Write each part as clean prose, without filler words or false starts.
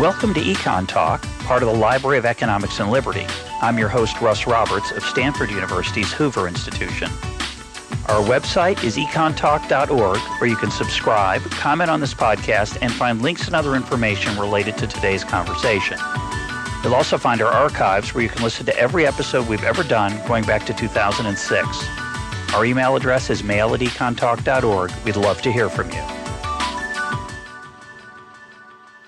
Welcome to EconTalk, part of the Library of Economics and Liberty. I'm your host, Russ Roberts of Stanford University's Hoover Institution. Our website is econtalk.org, where you can subscribe, comment on this podcast, and find links and other information related to today's conversation. You'll also find our archives where you can listen to every episode we've ever done going back to 2006. Our email address is mail@econtalk.org. We'd love to hear from you.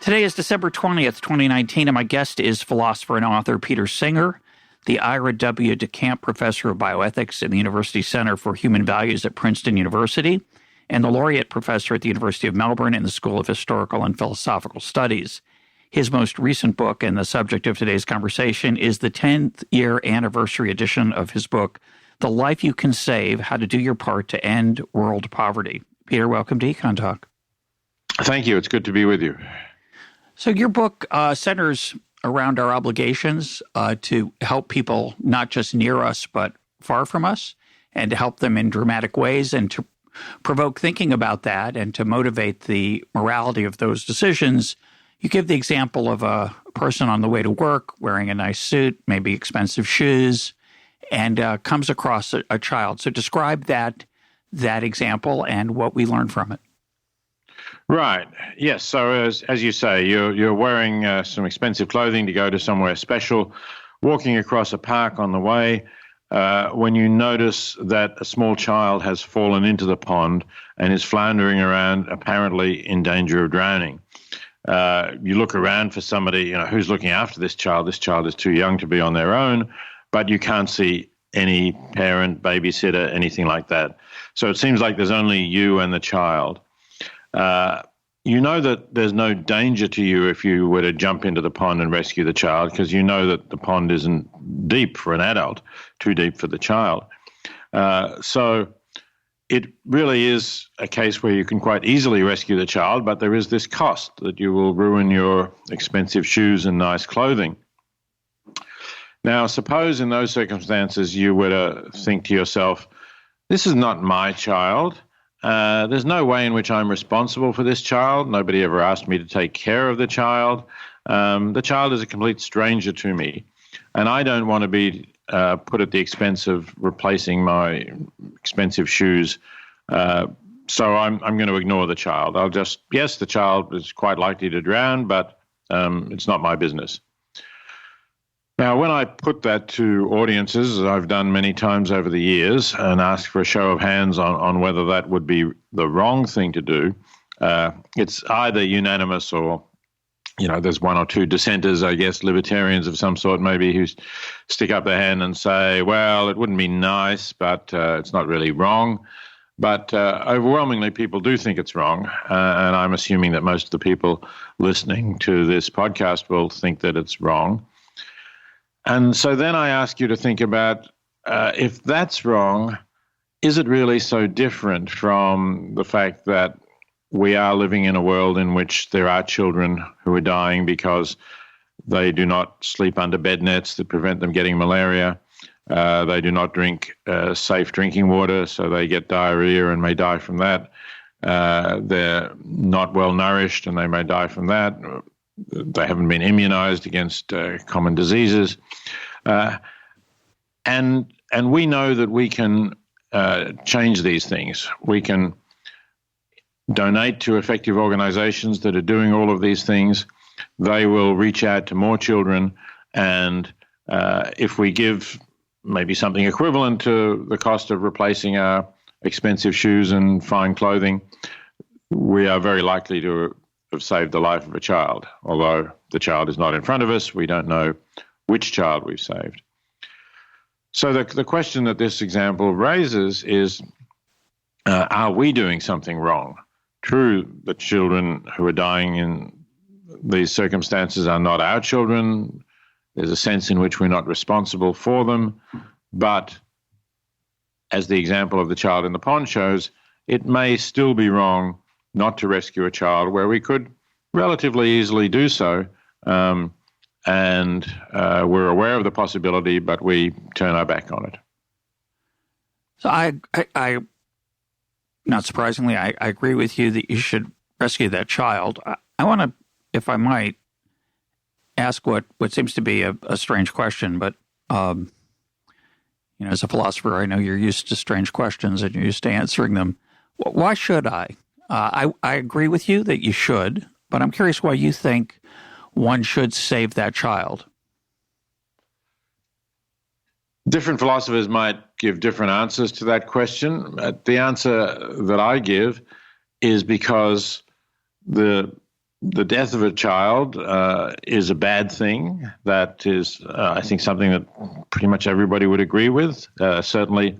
Today is December 20th, 2019, and my guest is philosopher and author Peter Singer, the Ira W. DeCamp Professor of Bioethics at the University Center for Human Values at Princeton University, and the Laureate Professor at the University of Melbourne in the School of Historical and Philosophical Studies. His most recent book, and the subject of today's conversation, is the 10th-year anniversary edition of his book, The Life You Can Save, How to Do Your Part to End World Poverty. Peter, welcome to EconTalk. Thank you. It's good to be with you. So your book centers around our obligations to help people not just near us, but far from us, and to help them in dramatic ways and to provoke thinking about that and to motivate the morality of those decisions. You give the example of a person on the way to work wearing a nice suit, maybe expensive shoes, and comes across a child. So describe that example and what we learn from it. Right. Yes. So as you say, you're wearing some expensive clothing to go to somewhere special, walking across a park on the way, when you notice that a small child has fallen into the pond and is floundering around, apparently in danger of drowning. You look around for somebody, who's looking after this child. This child is too young to be on their own, but you can't see any parent, babysitter, anything like that. So it seems like there's only you and the child. You know that there's no danger to you if you were to jump into the pond and rescue the child, because you know that the pond isn't deep for an adult, too deep for the child. So it really is a case where you can quite easily rescue the child, but there is this cost that you will ruin your expensive shoes and nice clothing. Now, suppose in those circumstances you were to think to yourself, this is not my child. There's no way in which I'm responsible for this child. Nobody ever asked me to take care of the child. The child is a complete stranger to me, and I don't want to be put at the expense of replacing my expensive shoes. So I'm going to ignore the child. Yes, the child is quite likely to drown, but it's not my business. Now, when I put that to audiences, as I've done many times over the years, and ask for a show of hands on whether that would be the wrong thing to do, it's either unanimous or, there's one or two dissenters, I guess, libertarians of some sort maybe, who stick up their hand and say, well, it wouldn't be nice, but it's not really wrong. But overwhelmingly, people do think it's wrong, and I'm assuming that most of the people listening to this podcast will think that it's wrong. And so then I ask you to think about, if that's wrong, is it really so different from the fact that we are living in a world in which there are children who are dying because they do not sleep under bed nets that prevent them getting malaria, they do not drink safe drinking water, so they get diarrhea and may die from that, they're not well nourished and they may die from that, they haven't been immunized against common diseases. And we know that we can change these things. We can donate to effective organizations that are doing all of these things. They will reach out to more children. And if we give maybe something equivalent to the cost of replacing our expensive shoes and fine clothing, we are very likely to have saved the life of a child. Although the child is not in front of us, we don't know which child we've saved. So the question that this example raises is, are we doing something wrong? True, the children who are dying in these circumstances are not our children. There's a sense in which we're not responsible for them. But as the example of the child in the pond shows, it may still be wrong not to rescue a child where we could relatively easily do so, and we're aware of the possibility, but we turn our back on it. So I not surprisingly, I agree with you that you should rescue that child. I want to, if I might, ask what seems to be a strange question, but as a philosopher, I know you're used to strange questions and you're used to answering them. Why should I? I agree with you that you should, but I'm curious why you think one should save that child. Different philosophers might give different answers to that question. The answer that I give is because the death of a child is a bad thing. That is, I think, something that pretty much everybody would agree with. Certainly,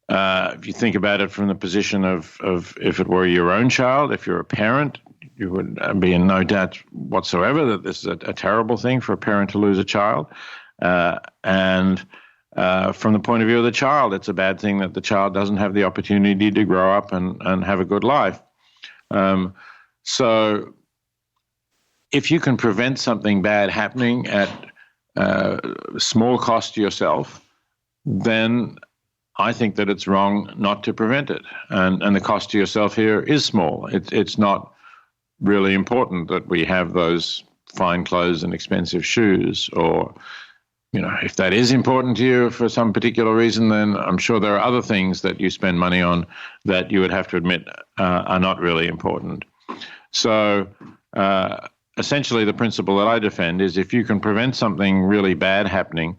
if you think about it from the position of if it were your own child, if you're a parent, you would be in no doubt whatsoever that this is a terrible thing for a parent to lose a child. And from the point of view of the child, it's a bad thing that the child doesn't have the opportunity to grow up and have a good life. So if you can prevent something bad happening at small cost to yourself, then I think that it's wrong not to prevent it. And the cost to yourself here is small. It's not really important that we have those fine clothes and expensive shoes, or if that is important to you for some particular reason, then I'm sure there are other things that you spend money on that you would have to admit are not really important. So essentially the principle that I defend is if you can prevent something really bad happening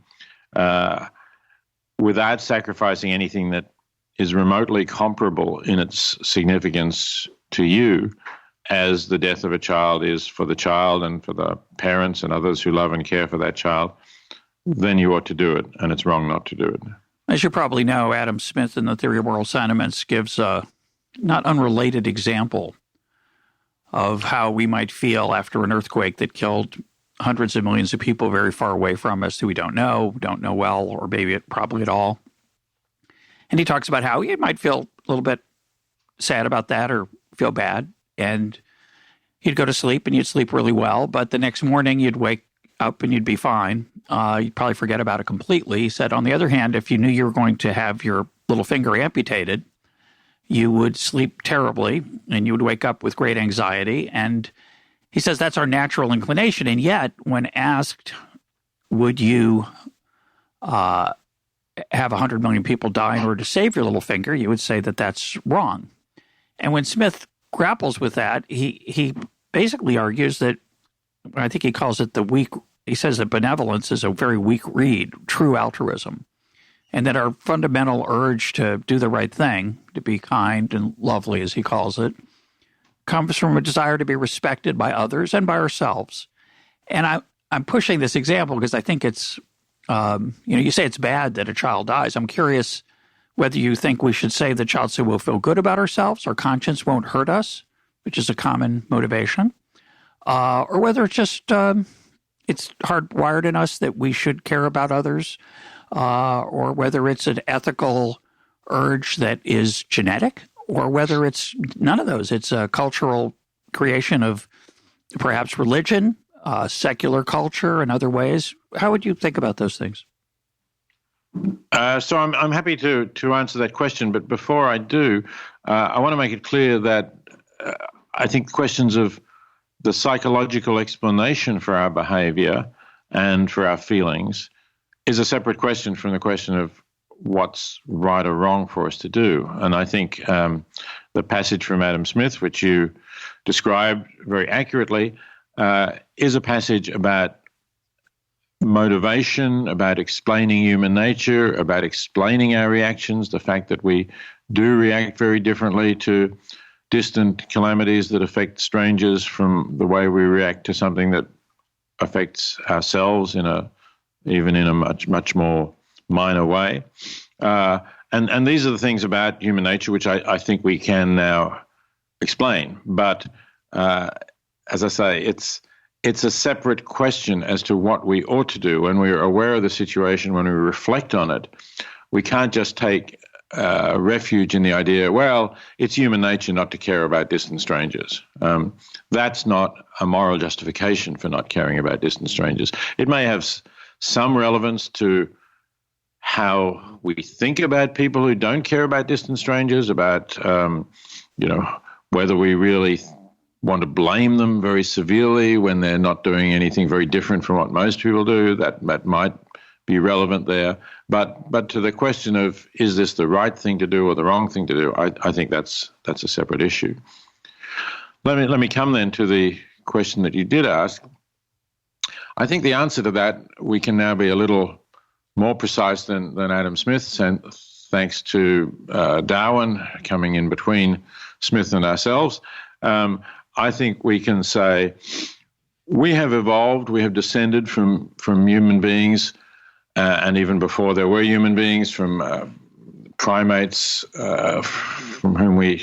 without sacrificing anything that is remotely comparable in its significance to you as the death of a child is for the child and for the parents and others who love and care for that child, then you ought to do it, and it's wrong not to do it. As you probably know, Adam Smith in The Theory of Moral Sentiments gives a not unrelated example of how we might feel after an earthquake that killed hundreds of millions of people very far away from us who we don't know well, or maybe probably at all. And he talks about how you might feel a little bit sad about that or feel bad, and you'd go to sleep and you'd sleep really well, but the next morning you'd wake up and you'd be fine. You'd probably forget about it completely. He said, on the other hand, if you knew you were going to have your little finger amputated, you would sleep terribly and you would wake up with great anxiety. And he says that's our natural inclination. And yet, when asked, would you have 100 million people die in order to save your little finger, you would say that that's wrong. And when Smith grapples with that, he basically argues that, I think he calls it he says that benevolence is a very weak reed, true altruism, and that our fundamental urge to do the right thing, to be kind and lovely, as he calls it, comes from a desire to be respected by others and by ourselves. And I'm pushing this example because I think it's, you say it's bad that a child dies. I'm curious whether you think we should say the child so we'll feel good about ourselves, our conscience won't hurt us, which is a common motivation, or whether it's just it's hardwired in us that we should care about others, or whether it's an ethical urge that is genetic, or whether it's none of those. It's a cultural creation of perhaps religion, secular culture, and other ways. How would you think about those things? So I'm happy to answer that question, but before I do, I want to make it clear that I think questions of the psychological explanation for our behavior and for our feelings is a separate question from the question of what's right or wrong for us to do. And I think the passage from Adam Smith, which you described very accurately, is a passage about motivation, about explaining human nature, about explaining our reactions, the fact that we do react very differently to distant calamities that affect strangers from the way we react to something that affects ourselves even in a much more minor way. And these are the things about human nature which I think we can now explain. But as I say, it's a separate question as to what we ought to do. When we're aware of the situation, when we reflect on it, we can't just take refuge in the idea, well, it's human nature not to care about distant strangers. That's not a moral justification for not caring about distant strangers. It may have some relevance to how we think about people who don't care about distant strangers, about, whether we really want to blame them very severely when they're not doing anything very different from what most people do. That might be relevant there. But to the question of, is this the right thing to do or the wrong thing to do, I think that's a separate issue. Let me come then to the question that you did ask. I think the answer to that, we can now be a little more precise than Adam Smith, thanks to Darwin coming in between Smith and ourselves. I think we can say we have evolved, we have descended from human beings, and even before there were human beings, from primates from whom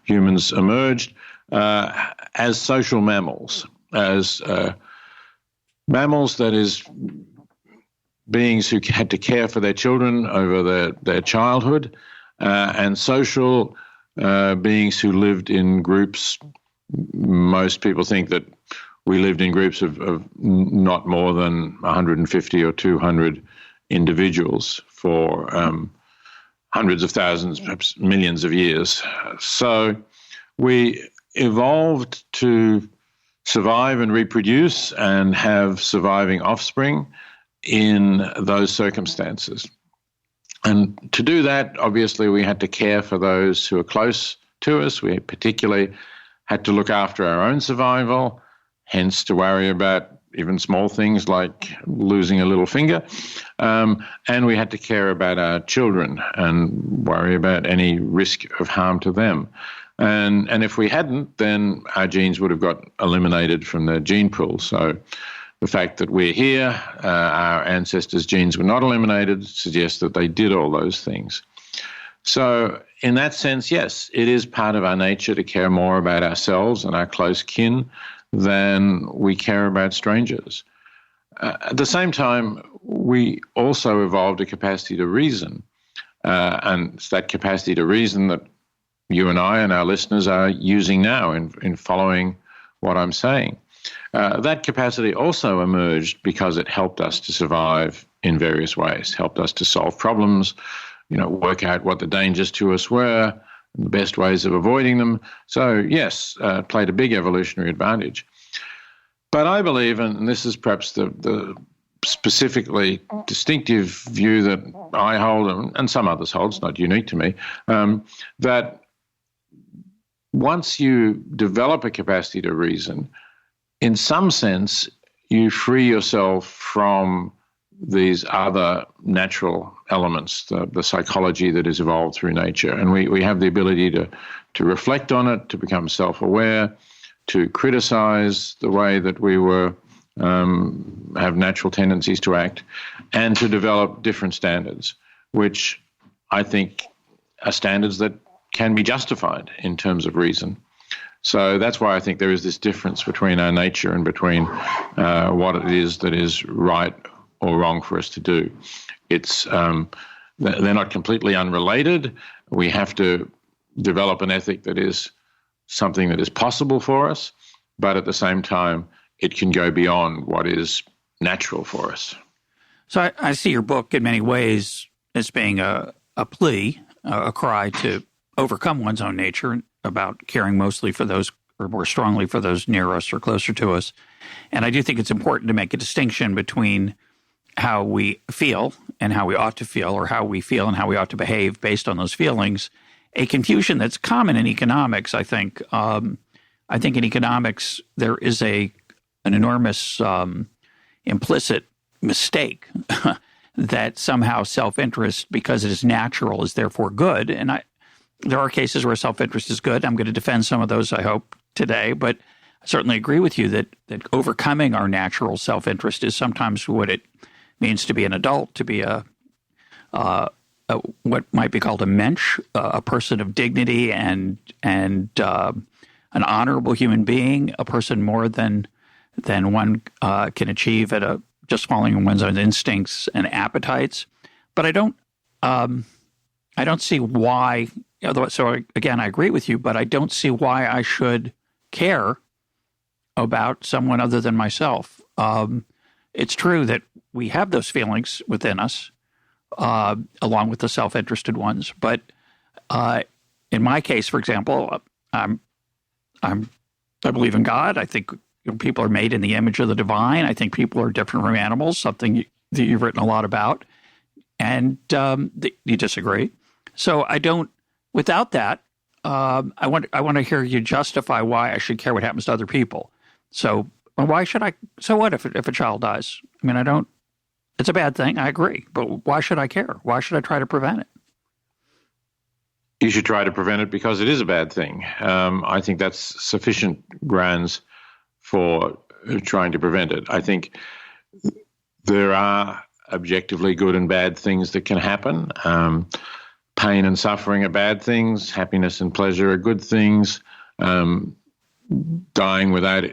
humans emerged, as social mammals, as mammals, that is, beings who had to care for their children over their childhood, and social beings who lived in groups. Most people think that we lived in groups of not more than 150 or 200 individuals for hundreds of thousands, perhaps millions of years. So we evolved to survive and reproduce and have surviving offspring in those circumstances. And to do that, obviously, we had to care for those who are close to us. We particularly had to look after our own survival, hence to worry about even small things like losing a little finger. And we had to care about our children and worry about any risk of harm to them. And if we hadn't, then our genes would have got eliminated from the gene pool. So the fact that we're here, our ancestors' genes were not eliminated, suggests that they did all those things. So in that sense, yes, it is part of our nature to care more about ourselves and our close kin than we care about strangers. At the same time, we also evolved a capacity to reason. And it's that capacity to reason that you and I and our listeners are using now in following what I'm saying. That capacity also emerged because it helped us to survive in various ways, helped us to solve problems, work out what the dangers to us were, the best ways of avoiding them. So, yes, it played a big evolutionary advantage. But I believe, and this is perhaps the specifically distinctive view that I hold, and some others hold, it's not unique to me, that once you develop a capacity to reason, in some sense, you free yourself from these other natural elements, the psychology that is evolved through nature. And we have the ability to reflect on it, to become self-aware, to criticize the way that we have natural tendencies to act, and to develop different standards, which I think are standards that can be justified in terms of reason. So that's why I think there is this difference between our nature and between what it is that is right or wrong for us to do. It's they're not completely unrelated. We have to develop an ethic that is something that is possible for us, but at the same time, it can go beyond what is natural for us. So I see your book in many ways as being a plea, a cry to overcome one's own nature, about caring mostly for those, or more strongly for those near us or closer to us. And I do think it's important to make a distinction between how we feel and how we ought to feel, or how we feel and how we ought to behave based on those feelings. A confusion that's common in economics, I think. I think in economics there is an enormous implicit mistake that somehow self-interest, because it is natural, is therefore good. And there are cases where self-interest is good. I'm going to defend some of those, I hope, today. But I certainly agree with you that overcoming our natural self-interest is sometimes what it means to be an adult, to be what might be called a mensch, a person of dignity and an honorable human being, a person more than one can achieve at just following one's own instincts and appetites. But I don't see why. So again, I agree with you, but I don't see why I should care about someone other than myself. It's true that we have those feelings within us, along with the self-interested ones. But in my case, for example, I'm I believe in God. I think people are made in the image of the divine. I think people are different from animals, something that you've written a lot about. And you disagree. So I don't, without that, I want to hear you justify why I should care what happens to other people. So why should I, so what if a child dies? I mean, I don't, it's a bad thing. I agree. But why should I care? Why should I try to prevent it? You should try to prevent it because it is a bad thing. I think that's sufficient grounds for trying to prevent it. I think there are objectively good and bad things that can happen. Pain and suffering are bad things. Happiness and pleasure are good things. Dying without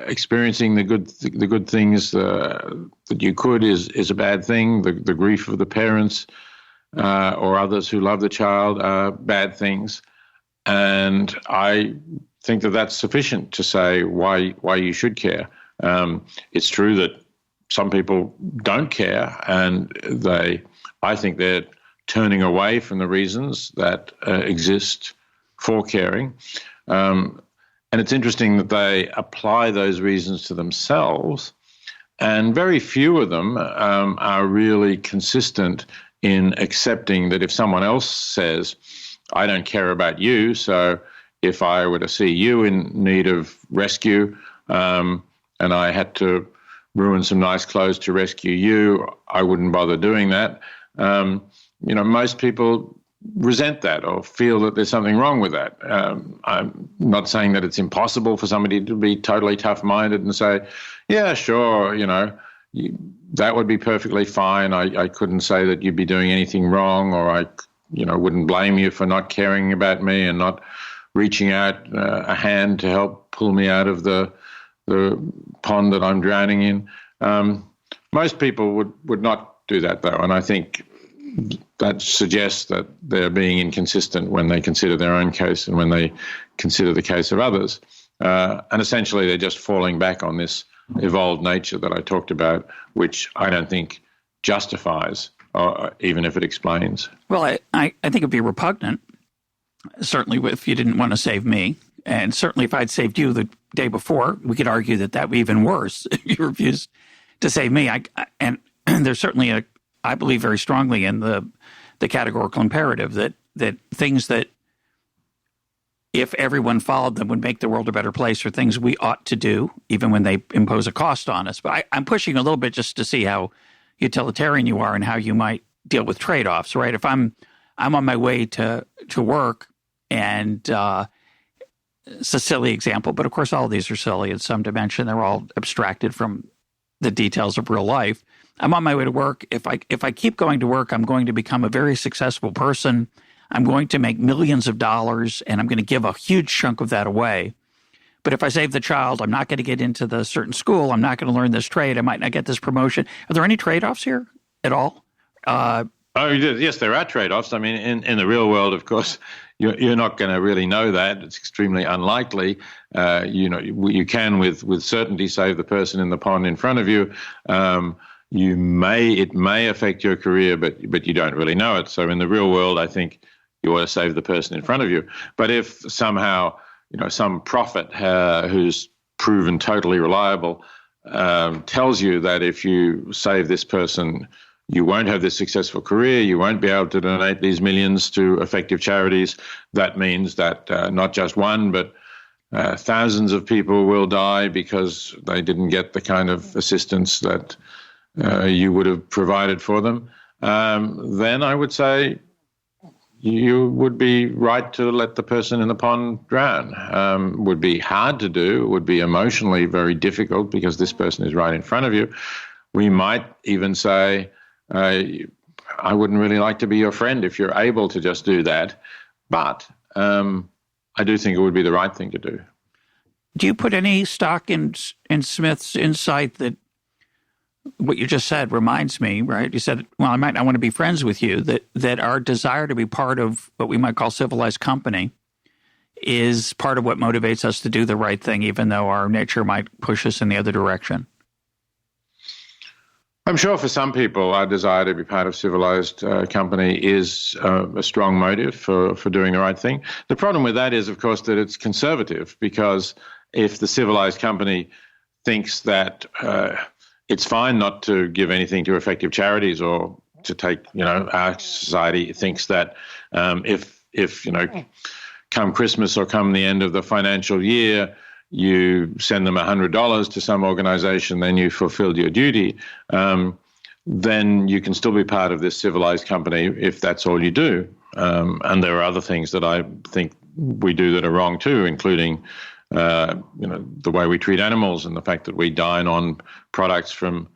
experiencing the good things that you could is a bad thing. The grief of the parents or others who love the child are bad things. And I think that that's sufficient to say why you should care. It's true that some people don't care, and I think they're turning away from the reasons that exist for caring. And it's interesting that they apply those reasons to themselves, and very few of them are really consistent in accepting that if someone else says, I don't care about you, so if I were to see you in need of rescue and I had to ruin some nice clothes to rescue you, I wouldn't bother doing that. Most people resent that or feel that there's something wrong with that. I'm not saying that it's impossible for somebody to be totally tough-minded and say, yeah, sure, that would be perfectly fine. I couldn't say that you'd be doing anything wrong, or I wouldn't blame you for not caring about me and not reaching out a hand to help pull me out of the pond that I'm drowning in. Most people would not do that, though, and I think that suggests that they're being inconsistent when they consider their own case and when they consider the case of others. And essentially, they're just falling back on this evolved nature that I talked about, which I don't think justifies, even if it explains. Well, I think it'd be repugnant, certainly if you didn't want to save me. And certainly if I'd saved you the day before, we could argue that would be even worse if you refused to save me. And there's certainly I believe very strongly in the categorical imperative that things that, if everyone followed them, would make the world a better place, or things we ought to do, even when they impose a cost on us. But I'm pushing a little bit just to see how utilitarian you are and how you might deal with trade-offs, right? If I'm on my way to work, and it's a silly example, but of course all of these are silly in some dimension. They're all abstracted from the details of real life. I'm on my way to work. If I keep going to work, I'm going to become a very successful person. I'm going to make millions of dollars, and I'm going to give a huge chunk of that away. But if I save the child, I'm not going to get into the certain school. I'm not going to learn this trade. I might not get this promotion. Are there any trade-offs here at all? Yes, there are trade-offs. I mean, in the real world, of course, you're not going to really know that. It's extremely unlikely. You can with certainty save the person in the pond in front of you. It may affect your career, but you don't really know it. So in the real world, I think you ought to save the person in front of you. But if somehow, some prophet who's proven totally reliable tells you that if you save this person, you won't have this successful career, you won't be able to donate these millions to effective charities, that means that not just one, but thousands of people will die because they didn't get the kind of assistance that you would have provided for them, then I would say you would be right to let the person in the pond drown. Would be hard to do, would be emotionally very difficult because this person is right in front of you. We might even say, I wouldn't really like to be your friend if you're able to just do that. But I do think it would be the right thing to do. Do you put any stock in Smith's insight that what you just said reminds me, right? You said, well, I might not want to be friends with you, that our desire to be part of what we might call civilized company is part of what motivates us to do the right thing, even though our nature might push us in the other direction. I'm sure for some people, our desire to be part of civilized company is a strong motive for doing the right thing. The problem with that is, of course, that it's conservative because if the civilized company thinks that it's fine not to give anything to effective charities, or to take, our society thinks that if come Christmas or come the end of the financial year, you send them $100 to some organization, then you fulfilled your duty, then you can still be part of this civilized company if that's all you do. And there are other things that I think we do that are wrong too, including the way we treat animals, and the fact that we dine on products from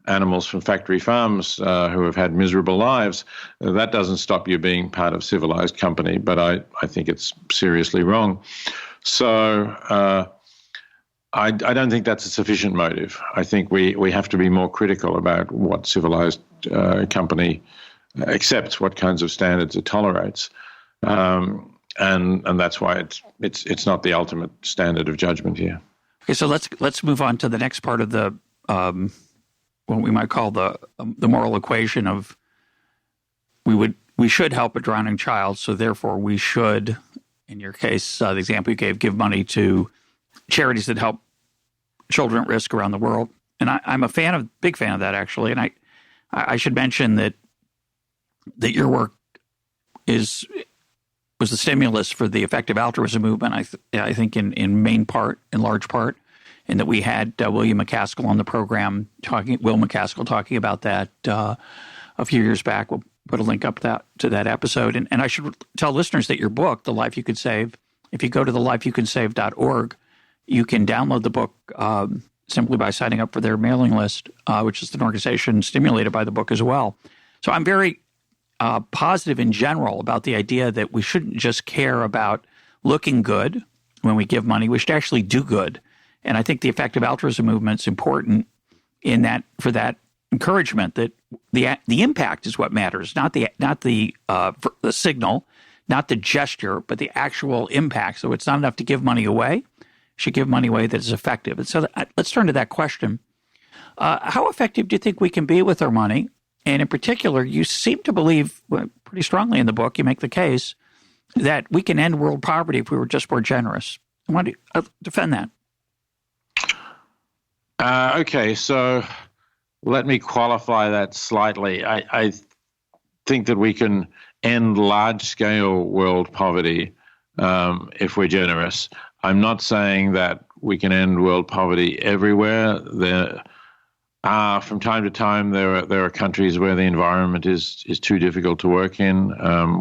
animals from factory farms who have had miserable lives. That doesn't stop you being part of civilized company, but I think it's seriously wrong. So I don't think that's a sufficient motive. I think we have to be more critical about what civilized company accepts, what kinds of standards it tolerates. And that's why it's not the ultimate standard of judgment here. Okay, so let's move on to the next part of the what we might call the moral equation of we should help a drowning child, so therefore we should, in your case, the example you gave, give money to charities that help children at risk around the world. And I'm a big fan of that, actually. And I should mention that your work was the stimulus for the effective altruism movement, I think in large part, and that we had William McCaskill on the program Will McCaskill talking about that a few years back. We'll put a link up to that episode. And I should tell listeners that your book, The Life You Could Save, if you go to thelifeyoucansave.org, you can download the book simply by signing up for their mailing list, which is an organization stimulated by the book as well. So I'm very positive in general about the idea that we shouldn't just care about looking good when we give money. We should actually do good. And I think the effective altruism movement is important in that, for that encouragement that the impact is what matters, not the signal, not the gesture, but the actual impact. So it's not enough to give money away. You should give money away that is effective. And so let's turn to that question. How effective do you think we can be with our money? And in particular, you seem to believe pretty strongly in the book, you make the case, that we can end world poverty if we were just more generous. I want to defend that. Okay, so let me qualify that slightly. I think that we can end large-scale world poverty if we're generous. I'm not saying that we can end world poverty everywhere. From time to time, there are countries where the environment is too difficult to work in,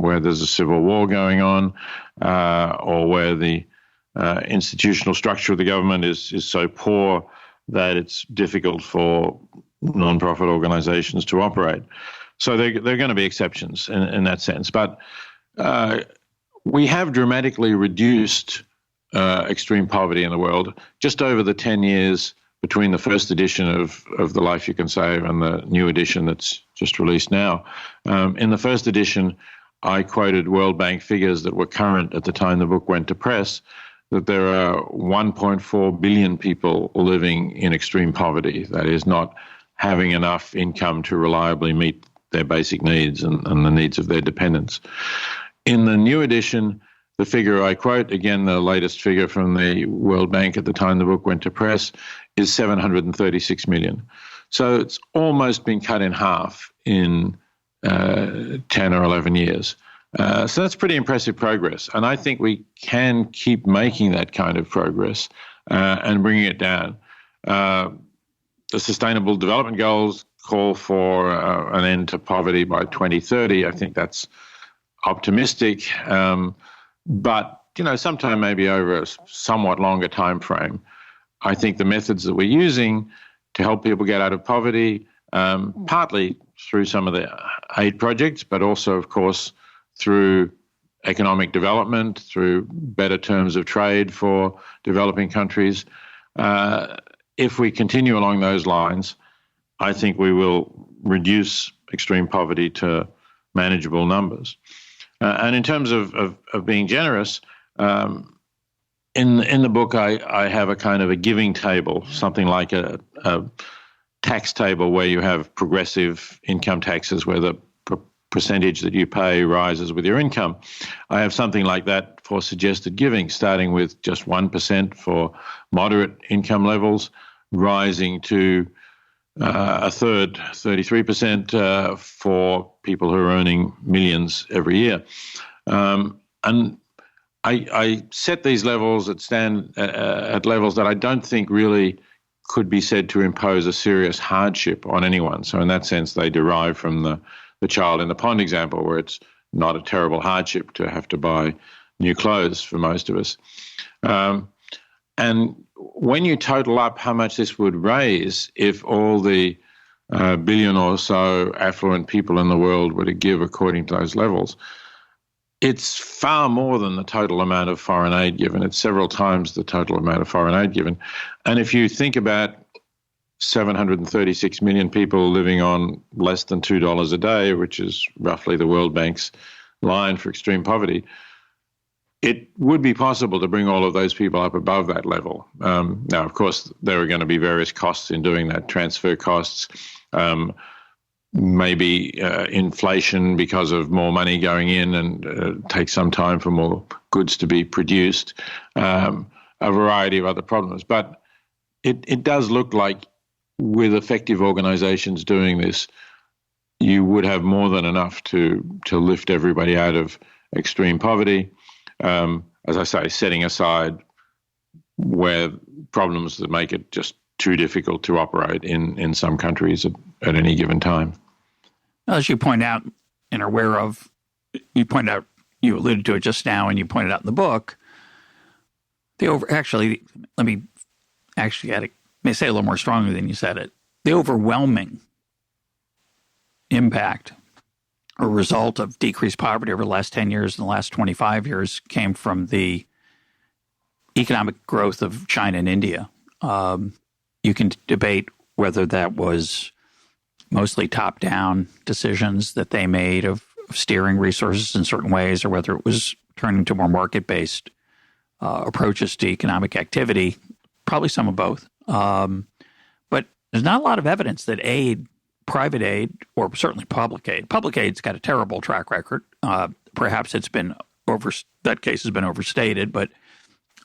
where there's a civil war going on, or where the institutional structure of the government is so poor that it's difficult for non-profit organizations to operate. So there are going to be exceptions in that sense. But we have dramatically reduced extreme poverty in the world just over the 10 years between the first edition of The Life You Can Save and the new edition that's just released now. In the first edition, I quoted World Bank figures that were current at the time the book went to press, that there are 1.4 billion people living in extreme poverty, that is, not having enough income to reliably meet their basic needs and the needs of their dependents. In the new edition, the figure I quote, again, the latest figure from the World Bank at the time the book went to press, is 736 million. So it's almost been cut in half in 10 or 11 years. So that's pretty impressive progress. And I think we can keep making that kind of progress and bringing it down. The Sustainable Development Goals call for an end to poverty by 2030. I think that's optimistic. But, sometime maybe over a somewhat longer time frame. I think the methods that we're using to help people get out of poverty, partly through some of the aid projects, but also, of course, through economic development, through better terms of trade for developing countries. If we continue along those lines, I think we will reduce extreme poverty to manageable numbers. And in terms of being generous, in the book, I have a kind of a giving table, something like a tax table where you have progressive income taxes where the percentage that you pay rises with your income. I have something like that for suggested giving, starting with just 1% for moderate income levels, rising to a third, 33%, for people who are earning millions every year. And I set these levels at levels that I don't think really could be said to impose a serious hardship on anyone. So in that sense, they derive from the child in the pond example, where it's not a terrible hardship to have to buy new clothes for most of us. And when you total up how much this would raise if all the billion or so affluent people in the world were to give according to those levels, it's far more than the total amount of foreign aid given. It's several times the total amount of foreign aid given. And if you think about 736 million people living on less than $2 a day, which is roughly the World Bank's line for extreme poverty, it would be possible to bring all of those people up above that level. Now, of course, there are going to be various costs in doing that, transfer costs, maybe inflation because of more money going in and takes some time for more goods to be produced, a variety of other problems. But it does look like with effective organizations doing this, you would have more than enough to lift everybody out of extreme poverty. As I say, setting aside where problems that make it just too difficult to operate in some countries at any given time. As you point out and are aware of, you alluded to it just now, and you pointed out in the book, let me say a little more strongly than you said it. The overwhelming impact or result of decreased poverty over the last 10 years and the last 25 years came from the economic growth of China and India. You can debate whether that was mostly top-down decisions that they made of steering resources in certain ways, or whether it was turning to more market-based approaches to economic activity, probably some of both. But there's not a lot of evidence that private aid, or certainly public aid's got a terrible track record. Perhaps that case has been overstated, but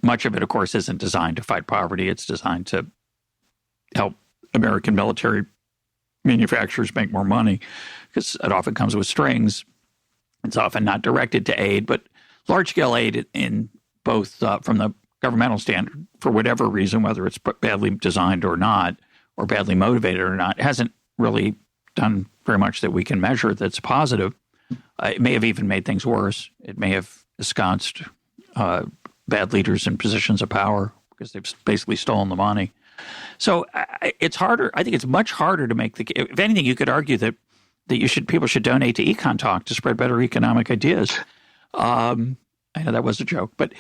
much of it, of course, isn't designed to fight poverty. It's designed to help American military manufacturers make more money, because it often comes with strings. It's often not directed to aid, but large-scale aid in both from the governmental standard, for whatever reason, whether it's badly designed or not, or badly motivated or not, hasn't really done very much that we can measure that's positive. It may have even made things worse. It may have ensconced bad leaders in positions of power because they've basically stolen the money. So it's harder. I think it's much harder to make if anything, you could argue that people should donate to EconTalk to spread better economic ideas. I know that was a joke, but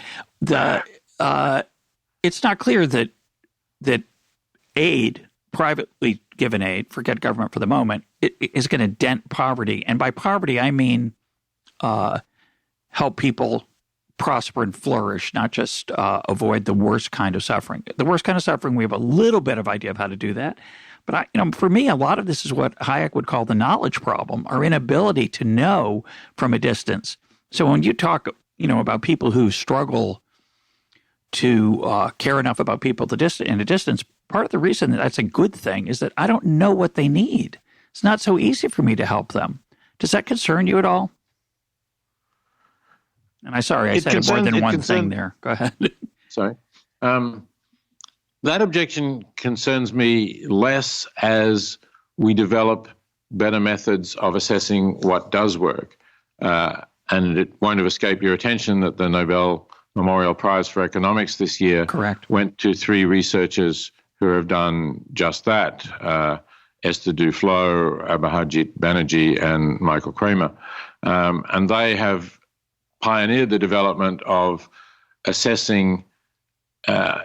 it's not clear that aid, privately given aid, forget government for the moment, it is going to dent poverty. And by poverty, I mean help people prosper and flourish, not just avoid the worst kind of suffering. The worst kind of suffering, we have a little bit of idea of how to do that. But for me, a lot of this is what Hayek would call the knowledge problem, our inability to know from a distance. So when you talk, about people who struggle to care enough about people in a distance, part of the reason that's a good thing is that I don't know what they need. It's not so easy for me to help them. Does that concern you at all? And I said more than one thing there. Go ahead. Sorry. That objection concerns me less as we develop better methods of assessing what does work. And it won't have escaped your attention that the Nobel Memorial Prize for Economics this year went to 3 researchers who have done just that, Esther Duflo, Abhijit Banerjee, and Michael Kramer. And they have pioneered the development of assessing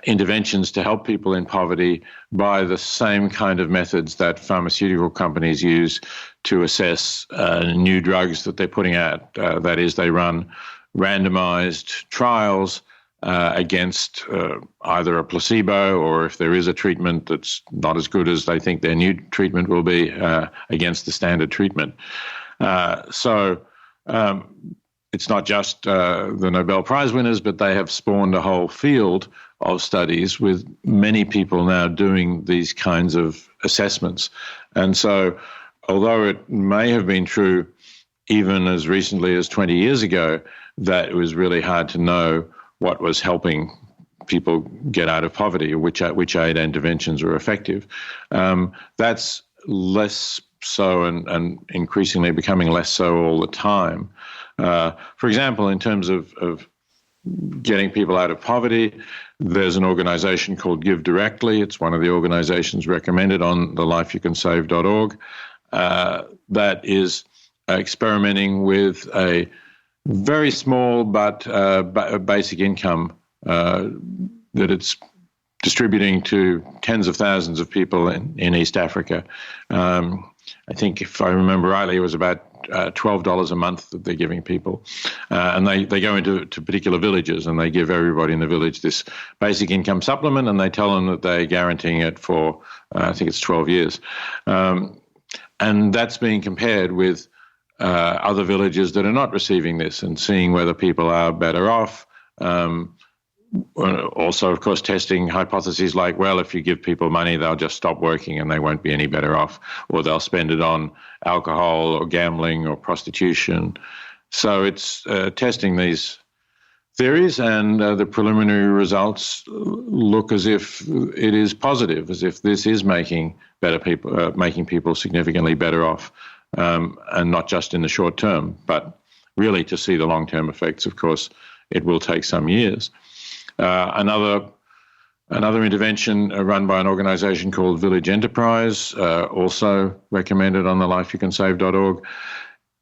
interventions to help people in poverty by the same kind of methods that pharmaceutical companies use to assess new drugs that they're putting out. That is, they run randomized trials against either a placebo, or if there is a treatment that's not as good as they think their new treatment will be, against the standard treatment. So it's not just the Nobel Prize winners, but they have spawned a whole field of studies with many people now doing these kinds of assessments. And so, although it may have been true even as recently as 20 years ago that it was really hard to know what was helping people get out of poverty or which aid interventions were effective, that's less so and increasingly becoming less so all the time. For example, in terms of getting people out of poverty, there's an organization called Give Directly. It's one of the organizations recommended on the lifeyoucansave.org that is experimenting with a very small but basic income that it's distributing to tens of thousands of people in East Africa. I think, if I remember rightly, it was about $12 a month that they're giving people. And they go into particular villages and they give everybody in the village this basic income supplement, and they tell them that they're guaranteeing it for, I think it's 12 years. And that's being compared with other villages that are not receiving this and seeing whether people are better off. Also, of course, testing hypotheses like, well, if you give people money, they'll just stop working and they won't be any better off, or they'll spend it on alcohol or gambling or prostitution. So it's testing these theories, and the preliminary results look as if it is positive, as if this is making people significantly better off, and not just in the short term, but really to see the long-term effects. Of course, it will take some years. Another intervention run by an organization called Village Enterprise, also recommended on the lifeyoucansave.org,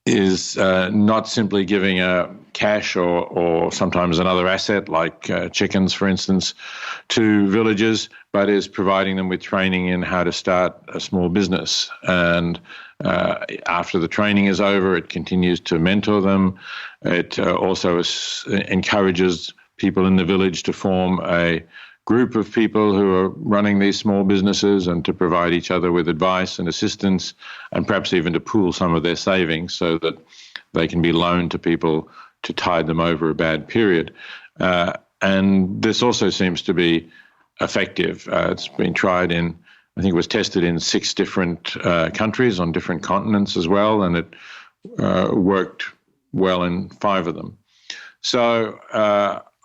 is not simply giving cash or sometimes another asset like chickens, for instance, to villages, but is providing them with training in how to start a small business. And after the training is over, it continues to mentor them. It also encourages people in the village to form a group of people who are running these small businesses and to provide each other with advice and assistance, and perhaps even to pool some of their savings so that they can be loaned to people to tide them over a bad period. And this also seems to be effective. It's been tried I think it was tested in 6 different countries on different continents as well, and it worked well in 5 of them. So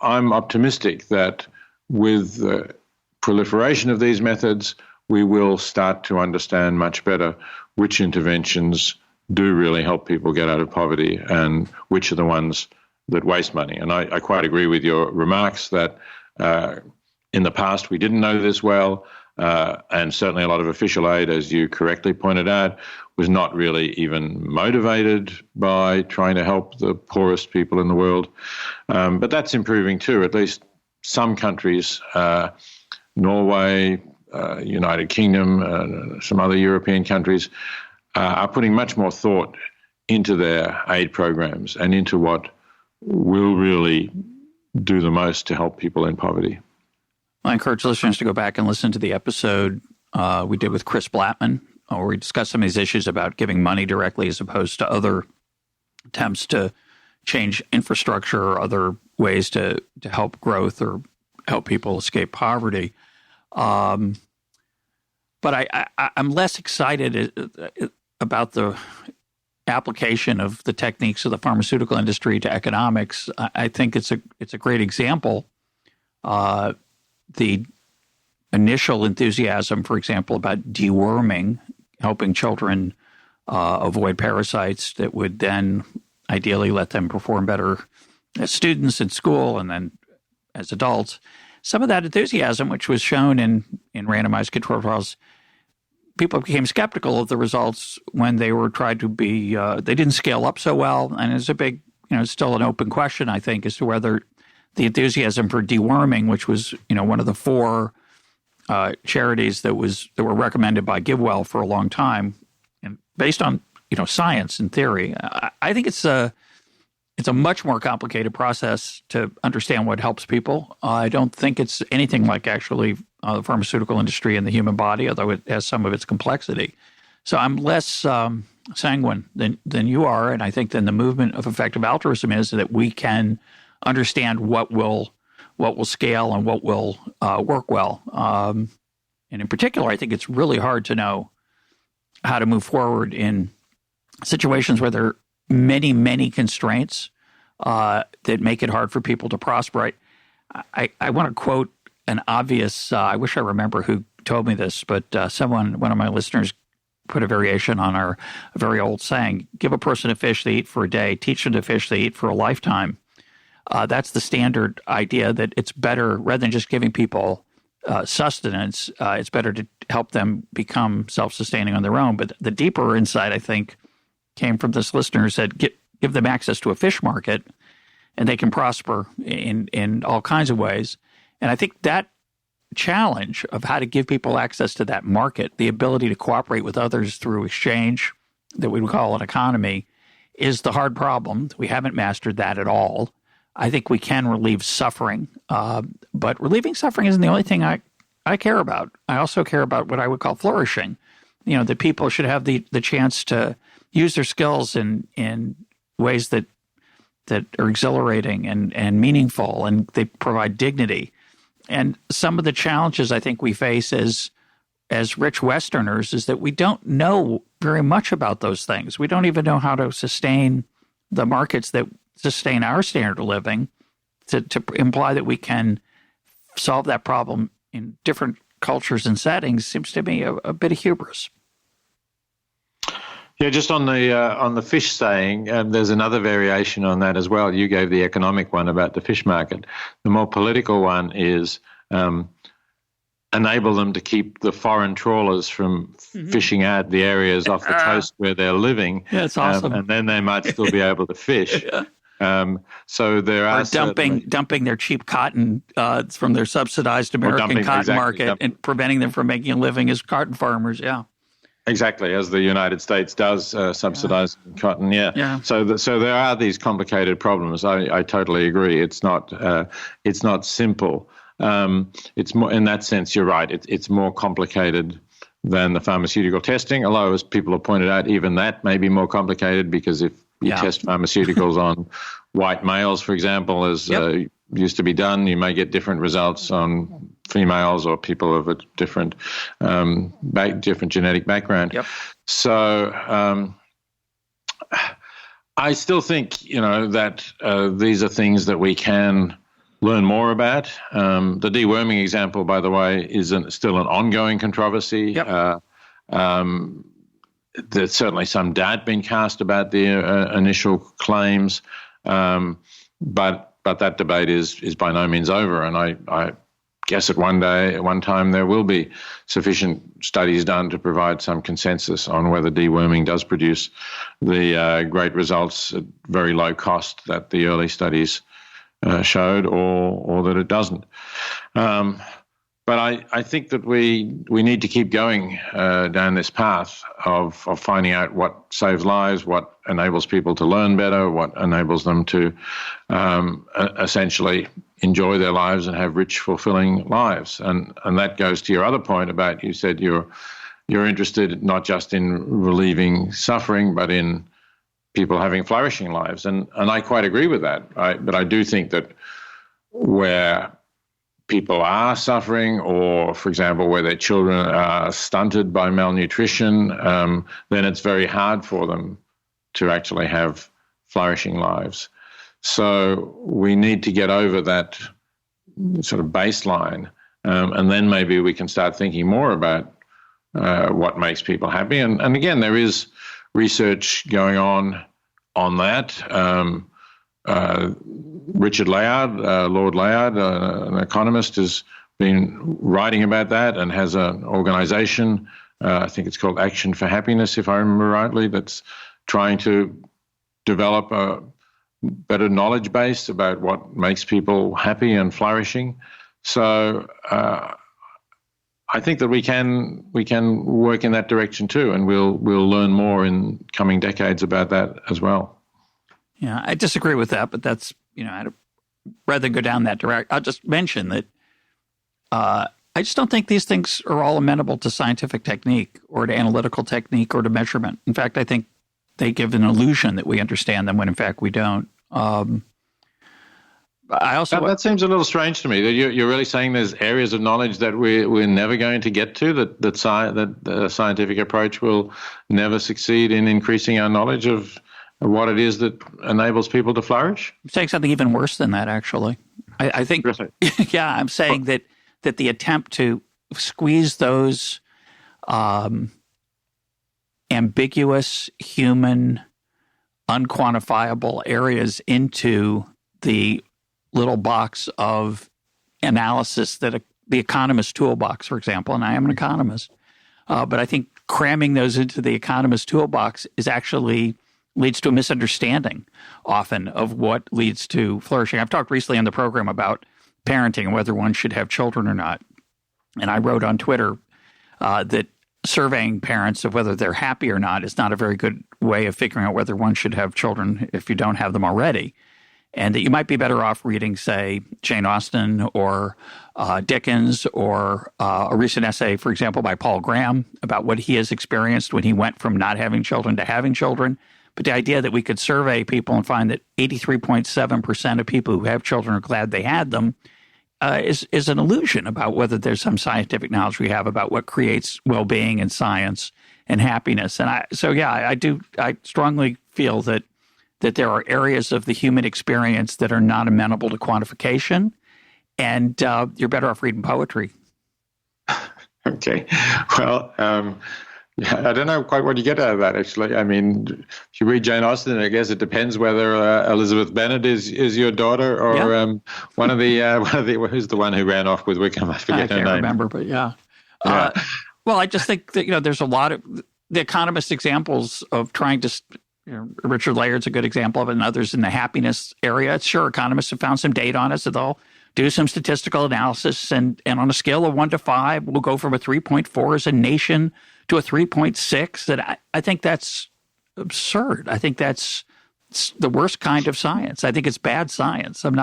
I'm optimistic that with the proliferation of these methods, we will start to understand much better which interventions do really help people get out of poverty and which are the ones that waste money. And I quite agree with your remarks that in the past we didn't know this well, and certainly a lot of official aid, as you correctly pointed out, was not really even motivated by trying to help the poorest people in the world. But that's improving too. At least some countries, Norway, United Kingdom, some other European countries, are putting much more thought into their aid programs and into what will really do the most to help people in poverty. I encourage listeners to go back and listen to the episode we did with Chris Blattman, where we discussed some of these issues about giving money directly as opposed to other attempts to change infrastructure or other ways to help growth or help people escape poverty. But I'm less excited about the application of the techniques of the pharmaceutical industry to economics. I think it's a great example. The initial enthusiasm, for example, about deworming, helping children avoid parasites that would then ideally let them perform better as students in school and then as adults. Some of that enthusiasm, which was shown in randomized control trials, people became skeptical of the results when they were tried to be, they didn't scale up so well. And it's a big, still an open question, I think, as to whether the enthusiasm for deworming, which was, one of the 4 charities that were recommended by GiveWell for a long time, and based on science and theory, I think it's a much more complicated process to understand what helps people. I don't think it's anything like actually the pharmaceutical industry and the human body, although it has some of its complexity. So I'm less sanguine than you are, and I think then the movement of effective altruism is that we can understand what will scale and what will work well. And in particular, I think it's really hard to know how to move forward in situations where there are many, many constraints that make it hard for people to prosper. I want to quote an obvious, I wish I remember who told me this, but one of my listeners put a variation on a very old saying: give a person a fish they eat for a day, teach them to fish they eat for a lifetime. That's the standard idea, that it's better, rather than just giving people sustenance, it's better to help them become self-sustaining on their own. But the deeper insight, I think, came from this listener who said, give them access to a fish market and they can prosper in all kinds of ways. And I think that challenge of how to give people access to that market, the ability to cooperate with others through exchange that we would call an economy, is the hard problem. We haven't mastered that at all. I think we can relieve suffering, but relieving suffering isn't the only thing I care about. I also care about what I would call flourishing. That people should have the chance to use their skills in ways that are exhilarating and meaningful, and they provide dignity. And some of the challenges I think we face as rich Westerners is that we don't know very much about those things. We don't even know how to sustain the markets that sustain our standard of living, to imply that we can solve that problem in different cultures and settings seems to me a bit of hubris. Yeah, just on the fish saying, there's another variation on that as well. You gave the economic one about the fish market. The more political one is enable them to keep the foreign trawlers from fishing out the areas off the coast where they're living. Yeah, that's awesome. And then they might still be able to fish. So there are dumping their cheap cotton from their subsidized American cotton market and preventing them from making a living as cotton farmers. Yeah. Exactly, as the United States does subsidize cotton. Yeah. So there are these complicated problems. I totally agree. It's not simple. It's more, in that sense, you're right. It's more complicated than the pharmaceutical testing. Although, as people have pointed out, even that may be more complicated, because if you test pharmaceuticals on white males, for example, as used to be done, you may get different results on females or people of a different different genetic background. Yep. So I still think that these are things that we can learn more about. The deworming example, by the way, is still an ongoing controversy. Yep. There's certainly some doubt being cast about the initial claims, but that debate is by no means over, and I guess at one time there will be sufficient studies done to provide some consensus on whether deworming does produce the great results at very low cost that the early studies showed, or that it doesn't. But I think that we need to keep going down this path of finding out what saves lives, what enables people to learn better, what enables them to essentially enjoy their lives and have rich, fulfilling lives. And that goes to your other point about, you said you're interested not just in relieving suffering, but in people having flourishing lives. And I quite agree with that. But I do think that where people are suffering, or, for example, where their children are stunted by malnutrition, then it's very hard for them to actually have flourishing lives. So we need to get over that sort of baseline, and then maybe we can start thinking more about what makes people happy. And again, there is research going on that. Richard Layard, Lord Layard, an economist, has been writing about that and has an organization, I think it's called Action for Happiness, if I remember rightly, that's trying to develop a better knowledge base about what makes people happy and flourishing. So I think that we can work in that direction too, and we'll learn more in coming decades about that as well. Yeah, I disagree with that, but that's, I'd rather go down that direct. I'll just mention that I just don't think these things are all amenable to scientific technique or to analytical technique or to measurement. In fact, I think they give an illusion that we understand them when in fact we don't. I also that seems a little strange to me. That you're really saying there's areas of knowledge that we're never going to get to. That the scientific approach will never succeed in increasing our knowledge of what it is that enables people to flourish. I'm saying something even worse than that. Actually, I think. Really? Yeah, I'm saying that the attempt to squeeze those ambiguous, human, unquantifiable areas into the little box of analysis that the economist toolbox, for example, and I am an economist, but I think cramming those into the economist toolbox actually leads to a misunderstanding often of what leads to flourishing. I've talked recently on the program about parenting and whether one should have children or not. And I wrote on Twitter that surveying parents of whether they're happy or not is not a very good way of figuring out whether one should have children if you don't have them already. And that you might be better off reading, say, Jane Austen or Dickens or a recent essay, for example, by Paul Graham about what he has experienced when he went from not having children to having children. But the idea that we could survey people and find that 83.7% of people who have children are glad they had them is an illusion about whether there's some scientific knowledge we have about what creates well-being and science and happiness. And I strongly feel that there are areas of the human experience that are not amenable to quantification, and you're better off reading poetry. Okay. Well, I don't know quite what you get out of that, actually. I mean, if you read Jane Austen, I guess it depends whether Elizabeth Bennet is your daughter or one of the who's the one who ran off with Wickham? I forget her name. I can't remember, but yeah. Well, I just think that there's a lot of the economist examples of trying to. Richard Layard's a good example of it, and others in the happiness area. Sure, economists have found some data on it, so they'll do some statistical analysis, and on a scale of 1 to 5, we'll go from a 3.4 as a nation to a 3.6. That I think that's absurd. I think that's the worst kind of science. I think it's bad science. I'm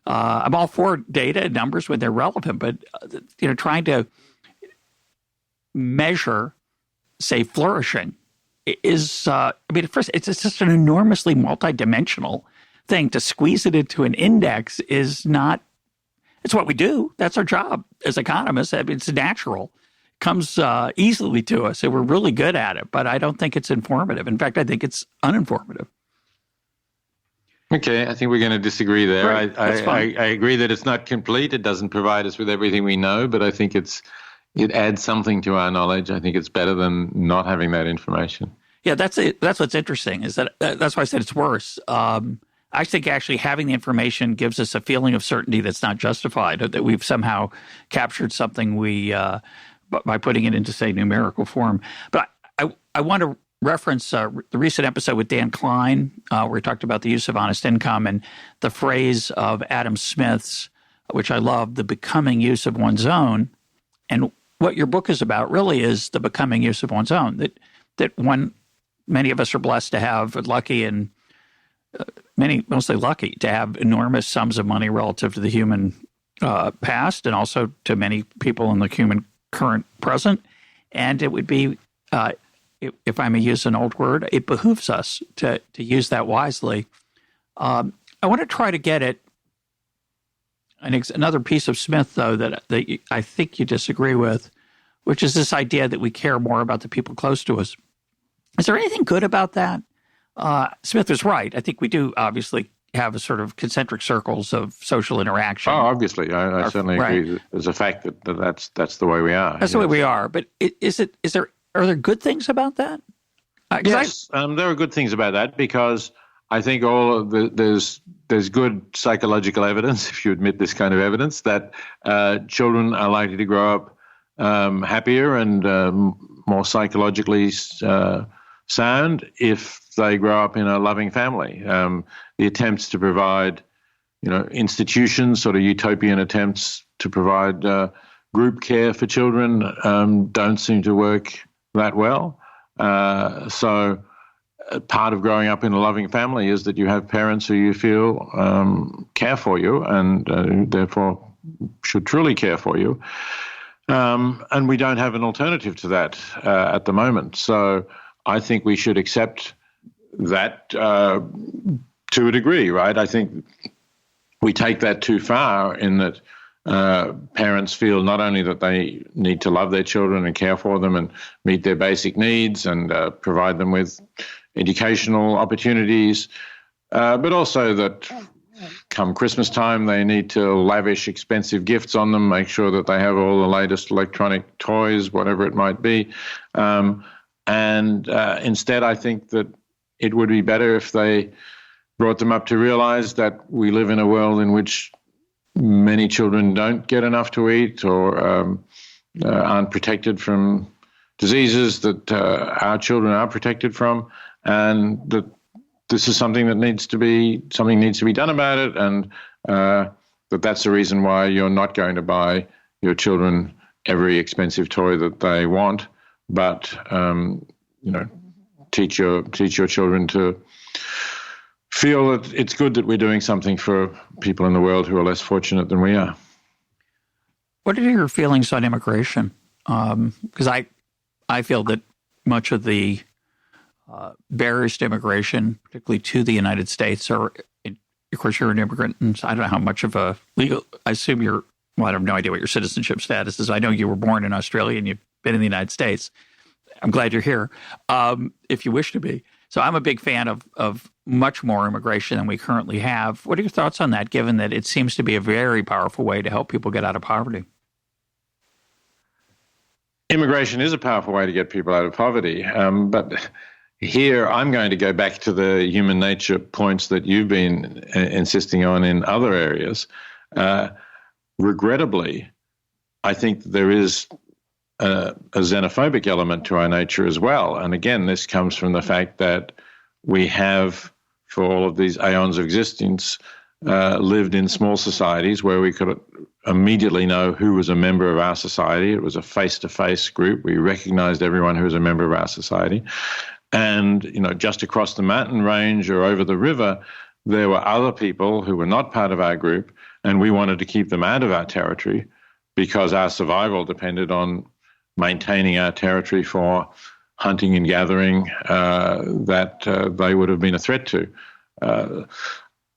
all for data and numbers when they're relevant, but trying to measure, say, flourishing is, first, it's just an enormously multidimensional thing. To squeeze it into an index is not, it's what we do. That's our job as economists. I mean, it's natural. It comes easily to us, and we're really good at it, but I don't think it's informative. In fact, I think it's uninformative. Okay, I think we're going to disagree there. Right. I agree that it's not complete. It doesn't provide us with everything we know, but I think it adds something to our knowledge. I think it's better than not having that information. Yeah, that's it. That's what's interesting. Is that's why I said it's worse. I think actually having the information gives us a feeling of certainty that's not justified, that we've somehow captured something by putting it into, say, numerical form. But I want to reference the recent episode with Dan Klein, where he talked about the use of honest income and the phrase of Adam Smith's, which I love, the becoming use of one's own. And what your book is about really is the becoming use of one's own. That many of us are blessed to have, lucky and mostly lucky to have enormous sums of money relative to the human past, and also to many people in the human current present. And it would be, if I may use an old word, it behooves us to use that wisely. I want to try to get at another piece of Smith, though, that I think you disagree with, which is this idea that we care more about the people close to us. Is there anything good about that? Smith was right. I think we do obviously have a sort of concentric circles of social interaction. Oh, obviously. I certainly agree. There's a fact that's the way we are. That's the way we are. But are there good things about that? Yes, there are good things about that, because I think there's good psychological evidence, if you admit this kind of evidence, that children are likely to grow up happier and more psychologically sound if they grow up in a loving family. The attempts to provide, institutions, sort of utopian attempts to provide group care for children don't seem to work that well. So part of growing up in a loving family is that you have parents who you feel care for you and therefore should truly care for you. And we don't have an alternative to that at the moment. So I think we should accept that to a degree, right? I think we take that too far in that parents feel not only that they need to love their children and care for them and meet their basic needs and provide them with educational opportunities, but also that come Christmas time, they need to lavish expensive gifts on them, make sure that they have all the latest electronic toys, whatever it might be. Instead, I think that it would be better if they brought them up to realize that we live in a world in which many children don't get enough to eat or aren't protected from diseases that our children are protected from, and that this is something that needs to be done about it, and that's the reason why you're not going to buy your children every expensive toy that they want, but teach your children to feel that it's good that we're doing something for people in the world who are less fortunate than we are. What are your feelings on immigration? Because I feel that much of the barriers to immigration, particularly to the United States, are, of course, you're an immigrant, and I don't know how much of a legal, I assume I have no idea what your citizenship status is. I know you were born in Australia and you've been in the United States. I'm glad you're here, if you wish to be. So I'm a big fan of much more immigration than we currently have. What are your thoughts on that, given that it seems to be a very powerful way to help people get out of poverty? Immigration is a powerful way to get people out of poverty, but here I'm going to go back to the human nature points that you've been insisting on in other areas. Regrettably, I think there is a xenophobic element to our nature as well. And again, this comes from the fact that we have, for all of these aeons of existence, lived in small societies where we could immediately know who was a member of our society. It was a face-to-face group. We recognized everyone who was a member of our society. And, just across the mountain range or over the river, there were other people who were not part of our group, and we wanted to keep them out of our territory because our survival depended on maintaining our territory for hunting and gathering that they would have been a threat to.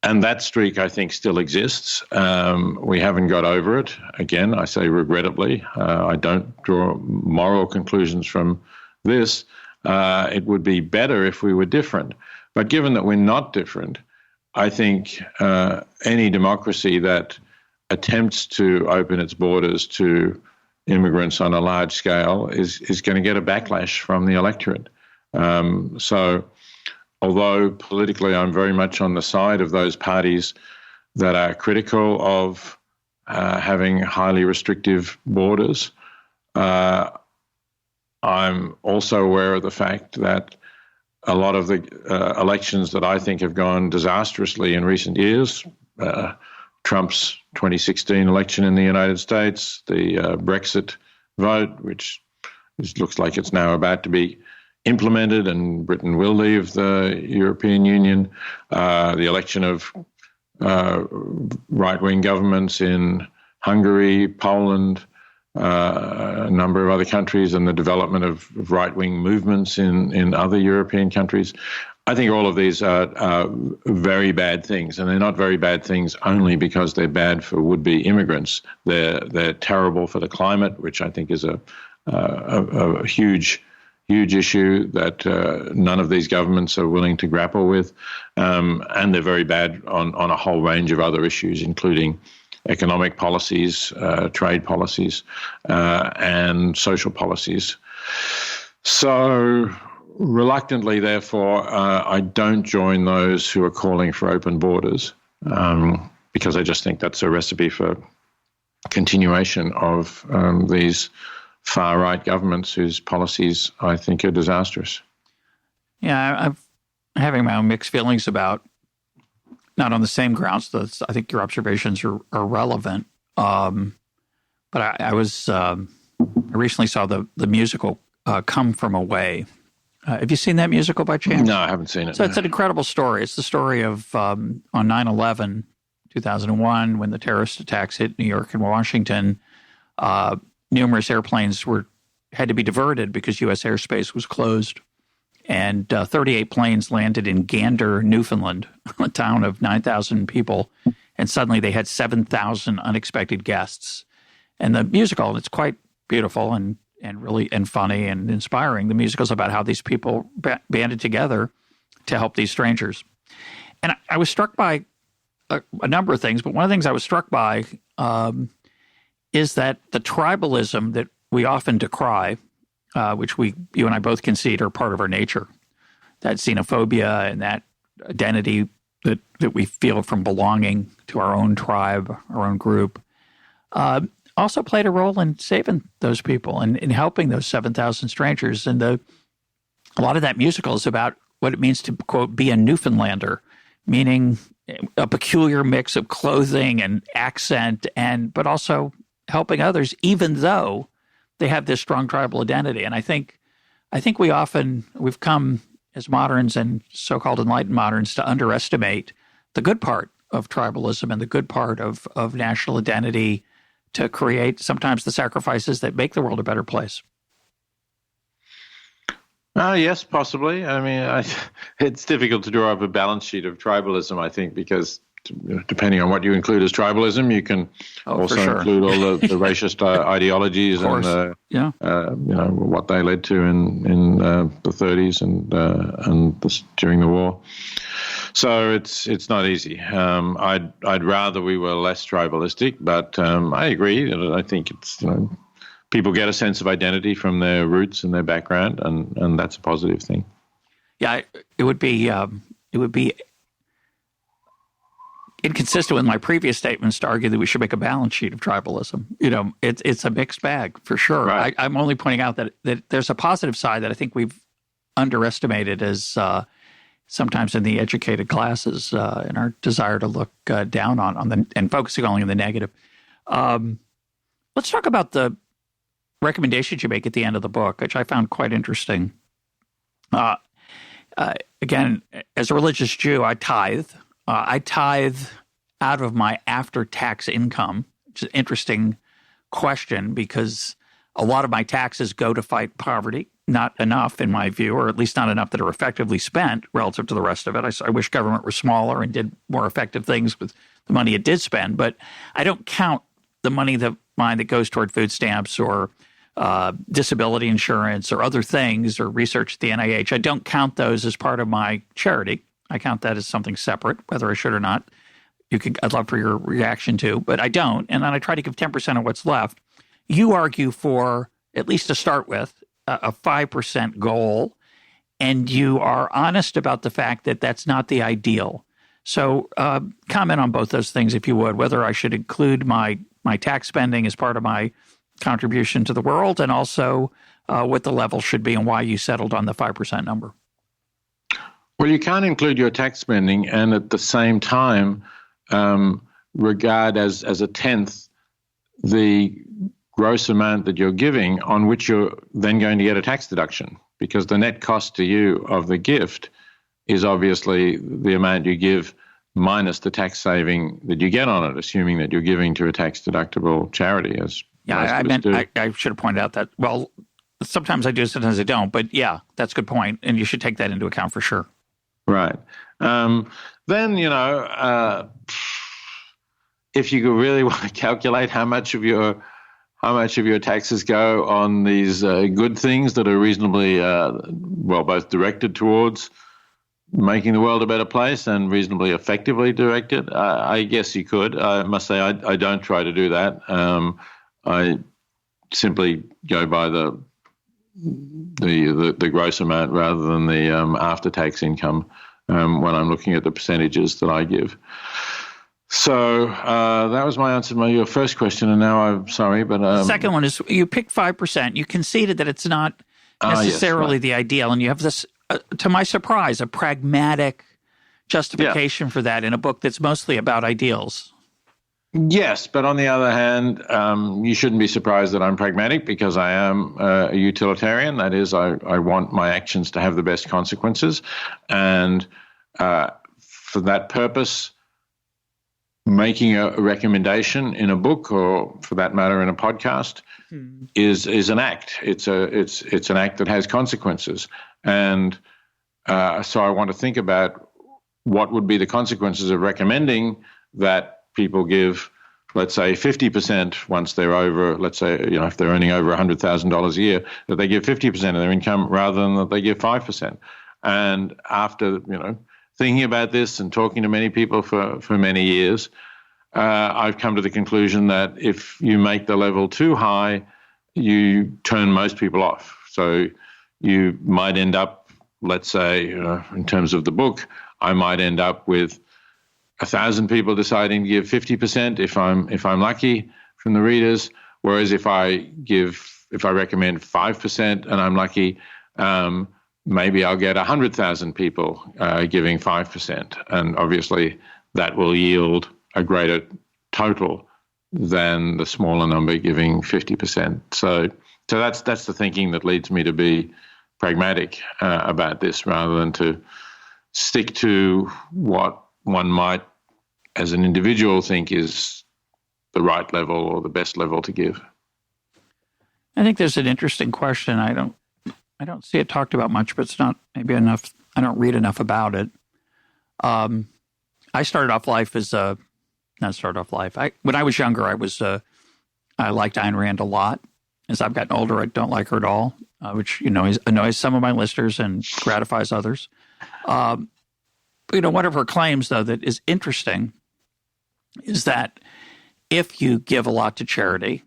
And that streak, I think, still exists. We haven't got over it. Again, I say regrettably. I don't draw moral conclusions from this. It would be better if we were different. But given that we're not different, I think any democracy that attempts to open its borders to immigrants on a large scale is going to get a backlash from the electorate. So although politically I'm very much on the side of those parties that are critical of having highly restrictive borders, I'm also aware of the fact that a lot of the elections that I think have gone disastrously in recent years, Trump's 2016 election in the United States, the Brexit vote, which looks like it's now about to be implemented and Britain will leave the European Union, the election of right-wing governments in Hungary, Poland, a number of other countries, and the development of right-wing movements in other European countries. I think all of these are very bad things, and they're not very bad things only because they're bad for would-be immigrants. They're terrible for the climate, which I think is a huge issue that none of these governments are willing to grapple with, and they're very bad on a whole range of other issues, including economic policies, trade policies, and social policies. So reluctantly, therefore, I don't join those who are calling for open borders because I just think that's a recipe for continuation of these far-right governments whose policies I think are disastrous. Yeah, I'm having my own mixed feelings about, not on the same grounds, I think your observations are relevant. But I recently saw the musical Come From Away. Have you seen that musical by chance? No, I haven't seen it. So it's an incredible story. It's the story of on 9/11, 2001, when the terrorist attacks hit New York and Washington. Numerous airplanes had to be diverted because U.S. airspace was closed. and 38 planes landed in Gander, Newfoundland, a town of 9,000 people, and suddenly they had 7,000 unexpected guests. And the musical, it's quite beautiful and really funny and inspiring. The musical's about how these people banded together to help these strangers. And I was struck by a number of things, but one of the things I was struck by is that the tribalism that we often decry, which you and I both concede are part of our nature, that xenophobia and that identity that we feel from belonging to our own tribe, our own group, also played a role in saving those people and in helping those 7,000 strangers. And a lot of that musical is about what it means to, quote, be a Newfoundlander, meaning a peculiar mix of clothing and accent, but also helping others, even though they have this strong tribal identity. And I think we've come as moderns and so-called enlightened moderns to underestimate the good part of tribalism and the good part of national identity to create sometimes the sacrifices that make the world a better place. Yes, possibly. I mean, it's difficult to draw up a balance sheet of tribalism, I think, because depending on what you include as tribalism, you can also include all the racist ideologies and what they led to in the 30s and during the war. So it's not easy. I'd rather we were less tribalistic, but I agree. I think it's people get a sense of identity from their roots and their background, and that's a positive thing. Yeah, it would be inconsistent with my previous statements to argue that we should make a balance sheet of tribalism. It's a mixed bag for sure. Right. I'm only pointing out that there's a positive side that I think we've underestimated as sometimes in the educated classes in our desire to look down on and focusing only on the negative. Let's talk about the recommendations you make at the end of the book, which I found quite interesting. Again, as a religious Jew, I tithe. I tithe out of my after-tax income, which is an interesting question because a lot of my taxes go to fight poverty. Not enough, in my view, or at least not enough that are effectively spent relative to the rest of it. I wish government were smaller and did more effective things with the money it did spend, but I don't count the money that goes toward food stamps or disability insurance or other things or research at the NIH. I don't count those as part of my charity. I count that as something separate, whether I should or not. I'd love for your reaction to, but I don't. And then I try to give 10% of what's left. You argue for, at least to start with, a 5% goal, and you are honest about the fact that that's not the ideal. So comment on both those things, if you would, whether I should include my tax spending as part of my contribution to the world, and also what the level should be and why you settled on the 5% number. Well, you can't include your tax spending and at the same time regard as a tenth the gross amount that you're giving on which you're then going to get a tax deduction, because the net cost to you of the gift is obviously the amount you give minus the tax saving that you get on it, assuming that you're giving to a tax-deductible charity. I should have pointed out that, well, sometimes I do, sometimes I don't, but yeah, that's a good point, and you should take that into account for sure. Right. Then, if you really want to calculate how much of your taxes go on these good things that are reasonably, both directed towards making the world a better place and reasonably effectively directed, I guess you could. I must say I don't try to do that. I simply go by the gross amount rather than the after-tax income when I'm looking at the percentages that I give. So that was my answer to your first question, and now I'm sorry, but the second one is you picked 5%. You conceded that it's not necessarily the ideal, and you have this, to my surprise, a pragmatic justification for that in a book that's mostly about ideals. Yes, but on the other hand, you shouldn't be surprised that I'm pragmatic, because I am a utilitarian. That is, I want my actions to have the best consequences, and for that purpose, making a recommendation in a book, or for that matter in a podcast, is an act. It's an act that has consequences, and So I want to think about what would be the consequences of recommending that people give, let's say, 50% once they're over, let's say, if they're earning over $100,000 a year, that they give 50% of their income rather than that they give 5%. And after, thinking about this and talking to many people for many years, I've come to the conclusion that if you make the level too high, you turn most people off. So you might end up, let's say, in terms of the book, I might end up with 1,000 people deciding to give 50% if I'm lucky from the readers. Whereas if I recommend 5% and I'm lucky, maybe I'll get 100,000 people giving 5%, and obviously that will yield a greater total than the smaller number giving 50%. So that's the thinking that leads me to be pragmatic about this, rather than to stick to what one might, as an individual, think is the right level or the best level to give. I think there's an interesting question. I don't see it talked about much, but it's not maybe enough. I don't read enough about it. I started off life as when I was younger, I liked Ayn Rand a lot. As I've gotten older, I don't like her at all, which, annoys some of my listeners and gratifies others. One of her claims, though, that is interesting is that if you give a lot to charity,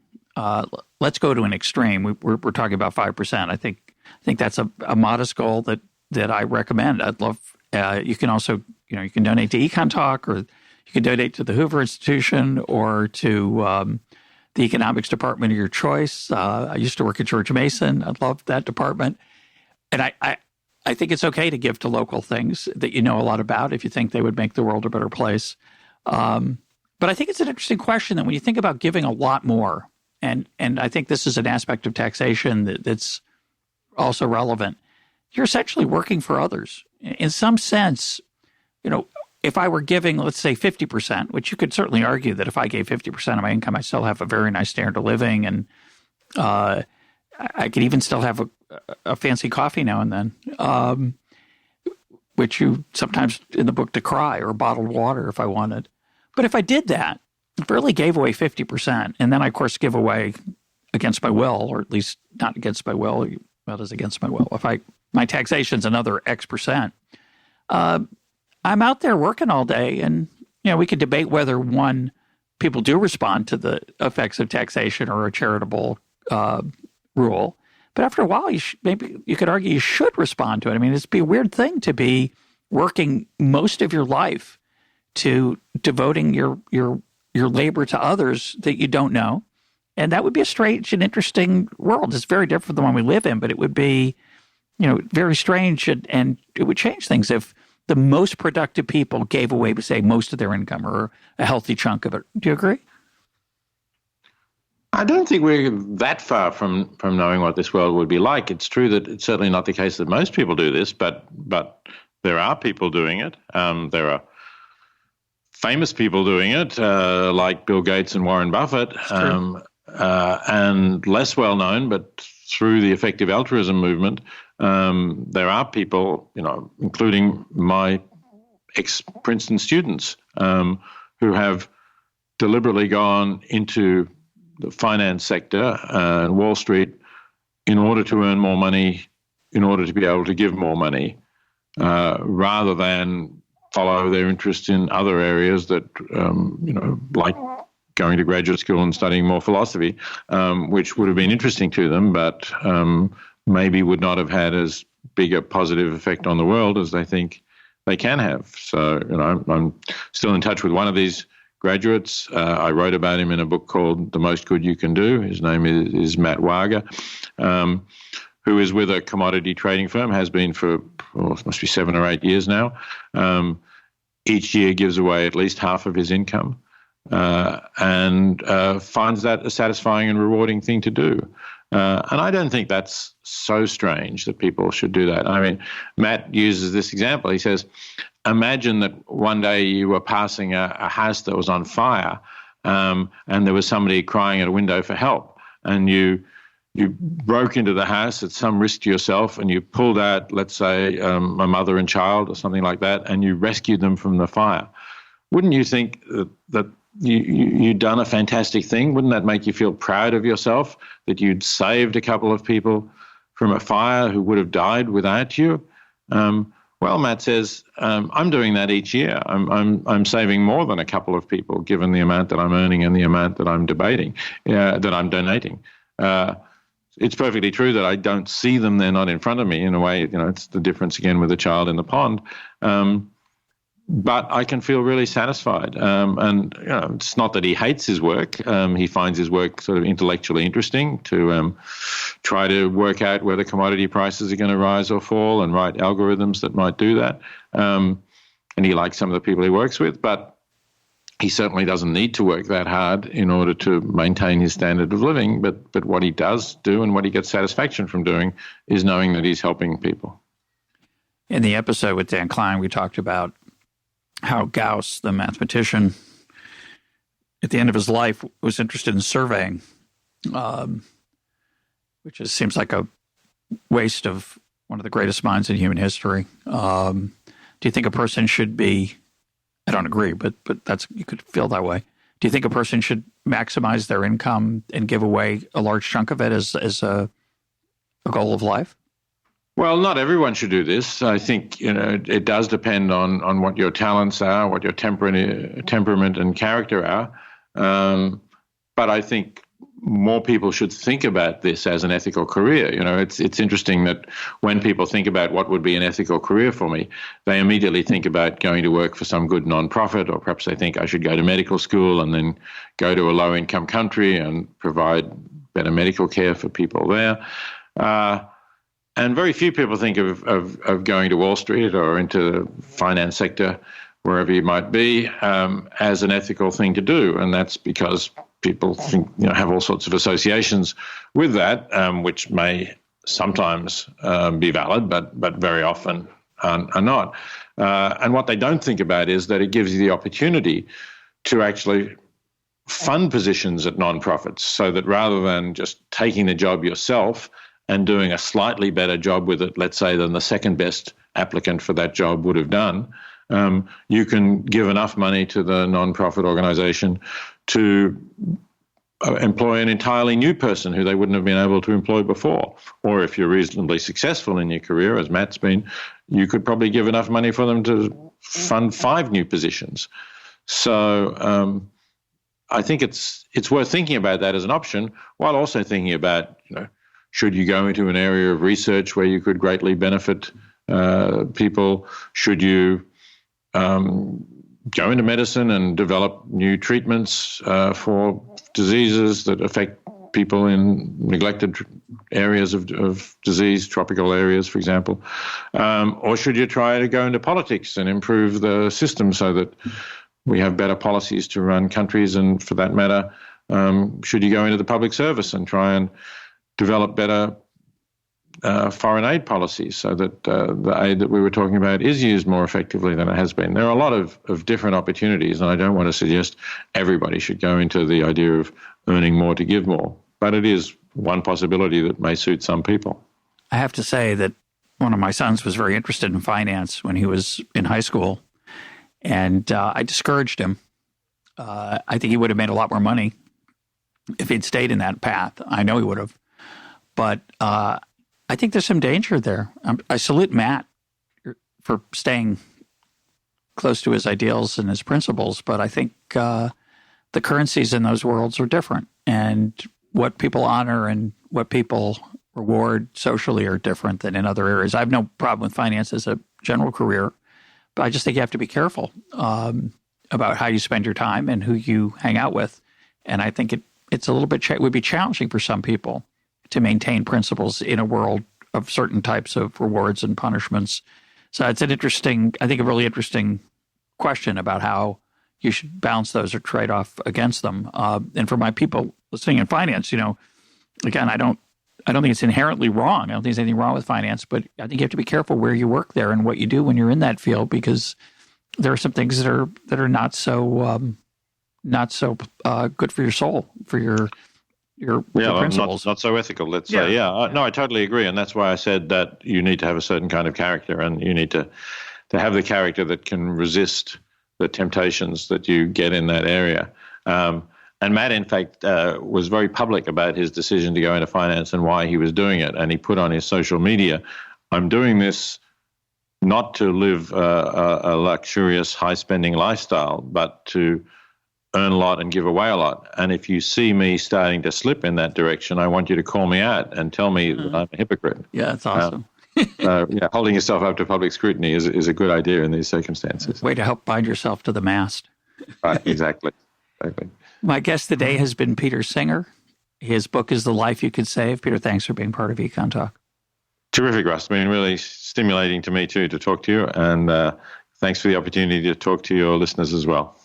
let's go to an extreme. We're talking about 5%. I think that's a modest goal that I recommend. I'd love. You can also, you can donate to EconTalk, or you can donate to the Hoover Institution, or to the economics department of your choice. I used to work at George Mason. I loved that department, and I think it's okay to give to local things that you know a lot about if you think they would make the world a better place. But I think it's an interesting question that when you think about giving a lot more, and I think this is an aspect of taxation that's also relevant, you're essentially working for others. In some sense, if I were giving, let's say, 50%, which you could certainly argue that if I gave 50% of my income, I still have a very nice standard of living, and I could even still have a fancy coffee now and then, which you sometimes in the book decry, or bottled water if I wanted. But if I did that, if I really gave away 50%, and then I, of course, give away against my will, or at least not against my will, well, it's against my will. If my taxation's another X percent, I'm out there working all day, and we could debate whether people do respond to the effects of taxation or a charitable rule. But after a while, maybe you could argue you should respond to it. I mean, it'd be a weird thing to be working most of your life to devoting your labor to others that you don't know. And that would be a strange and interesting world. It's very different from the one we live in, but it would be, very strange, and it would change things if the most productive people gave away, say, most of their income or a healthy chunk of it. Do you agree? I don't think we're that far from knowing what this world would be like. It's true that it's certainly not the case that most people do this, but there are people doing it. There are famous people doing it, like Bill Gates and Warren Buffett, and less well known, but through the effective altruism movement, there are people, including my ex-Princeton students, who have deliberately gone into the finance sector and Wall Street in order to earn more money, in order to be able to give more money, rather than follow their interest in other areas that, like going to graduate school and studying more philosophy, which would have been interesting to them, but maybe would not have had as big a positive effect on the world as they think they can have. So, I'm still in touch with one of these graduates. I wrote about him in a book called The Most Good You Can Do. His name is Matt Wager, who is with a commodity trading firm, has been for, it must be 7 or 8 years now. Each year gives away at least half of his income, and finds that a satisfying and rewarding thing to do. And I don't think that's so strange that people should do that. I mean, Matt uses this example. He says, imagine that one day you were passing a house that was on fire, and there was somebody crying at a window for help, and you you broke into the house at some risk to yourself and you pulled out, let's say, a mother and child or something like that, and you rescued them from the fire. Wouldn't you think that you'd done a fantastic thing? Wouldn't that make you feel proud of yourself that you'd saved a couple of people from a fire who would have died without you? Well, Matt says, I'm doing that each year. I'm saving more than a couple of people, given the amount that I'm earning and the amount that I'm that I'm donating. It's perfectly true that I don't see them; they're not in front of me. In a way, it's the difference again with the child in the pond. But I can feel really satisfied. And it's not that he hates his work. He finds his work sort of intellectually interesting to try to work out whether commodity prices are going to rise or fall and write algorithms that might do that. And he likes some of the people he works with, but he certainly doesn't need to work that hard in order to maintain his standard of living. But what he does do and what he gets satisfaction from doing is knowing that he's helping people. In the episode with Dan Klein, we talked about how Gauss, the mathematician, at the end of his life was interested in surveying, which seems like a waste of one of the greatest minds in human history. Do you think a person should be, I don't agree, but you could feel that way. Do you think a person should maximize their income and give away a large chunk of it as a goal of life? Well, not everyone should do this. I think it does depend on what your talents are, what your temperament and character are. But I think more people should think about this as an ethical career. It's interesting that when people think about what would be an ethical career for me, they immediately think about going to work for some good nonprofit, or perhaps they think I should go to medical school and then go to a low-income country and provide better medical care for people there. And very few people think of going to Wall Street or into the finance sector, wherever you might be, as an ethical thing to do. And that's because people think, have all sorts of associations with that, which may sometimes be valid, but very often are not. And what they don't think about is that it gives you the opportunity to actually fund positions at nonprofits, so that rather than just taking the job yourself and doing a slightly better job with it, let's say, than the second best applicant for that job would have done, you can give enough money to the nonprofit organization to employ an entirely new person who they wouldn't have been able to employ before. Or if you're reasonably successful in your career, as Matt's been, you could probably give enough money for them to fund 5 new positions. So I think it's worth thinking about that as an option, while also thinking about, should you go into an area of research where you could greatly benefit people? Should you go into medicine and develop new treatments for diseases that affect people in neglected areas of disease, tropical areas, for example? Or should you try to go into politics and improve the system so that we have better policies to run countries? And for that matter, should you go into the public service and try and develop better foreign aid policies so that the aid that we were talking about is used more effectively than it has been? There are a lot of different opportunities, and I don't want to suggest everybody should go into the idea of earning more to give more, but it is one possibility that may suit some people. I have to say that one of my sons was very interested in finance when he was in high school, and I discouraged him. I think he would have made a lot more money if he'd stayed in that path. I know he would have. But I think there's some danger there. I salute Matt for staying close to his ideals and his principles, but I think the currencies in those worlds are different. And what people honor and what people reward socially are different than in other areas. I have no problem with finance as a general career, but I just think you have to be careful about how you spend your time and who you hang out with. And I think it's a little bit would be challenging for some people to maintain principles in a world of certain types of rewards and punishments. So it's an interesting, I think a really interesting question about how you should balance those or trade off against them. And for my people listening in finance, again, I don't think it's inherently wrong. I don't think there's anything wrong with finance, but I think you have to be careful where you work there and what you do when you're in that field, because there are some things that are not so good for your soul, for your your well, principles. not so ethical, let's say. Yeah, no, I totally agree. And that's why I said that you need to have a certain kind of character, and you need to have the character that can resist the temptations that you get in that area. And Matt, in fact, was very public about his decision to go into finance and why he was doing it. And he put on his social media, I'm doing this not to live a luxurious, high-spending lifestyle, but to earn a lot and give away a lot. And if you see me starting to slip in that direction, I want you to call me out and tell me that I'm a hypocrite. Yeah, that's awesome. Holding yourself up to public scrutiny is a good idea in these circumstances. Way to help bind yourself to the mast. Right, exactly. My guest today has been Peter Singer. His book is The Life You Could Save. Peter, thanks for being part of EconTalk. Terrific, Russ. It's been really stimulating to me, too, to talk to you. And thanks for the opportunity to talk to your listeners as well.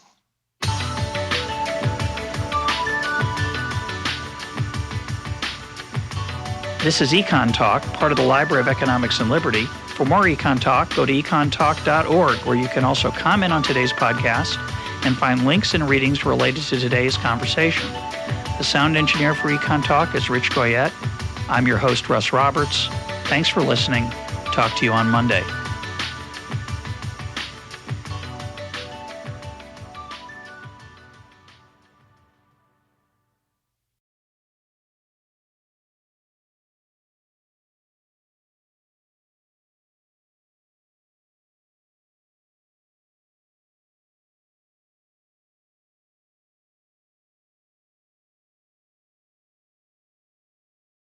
This is EconTalk, part of the Library of Economics and Liberty. For more EconTalk, go to econtalk.org, where you can also comment on today's podcast and find links and readings related to today's conversation. The sound engineer for EconTalk is Rich Goyette. I'm your host, Russ Roberts. Thanks for listening. Talk to you on Monday.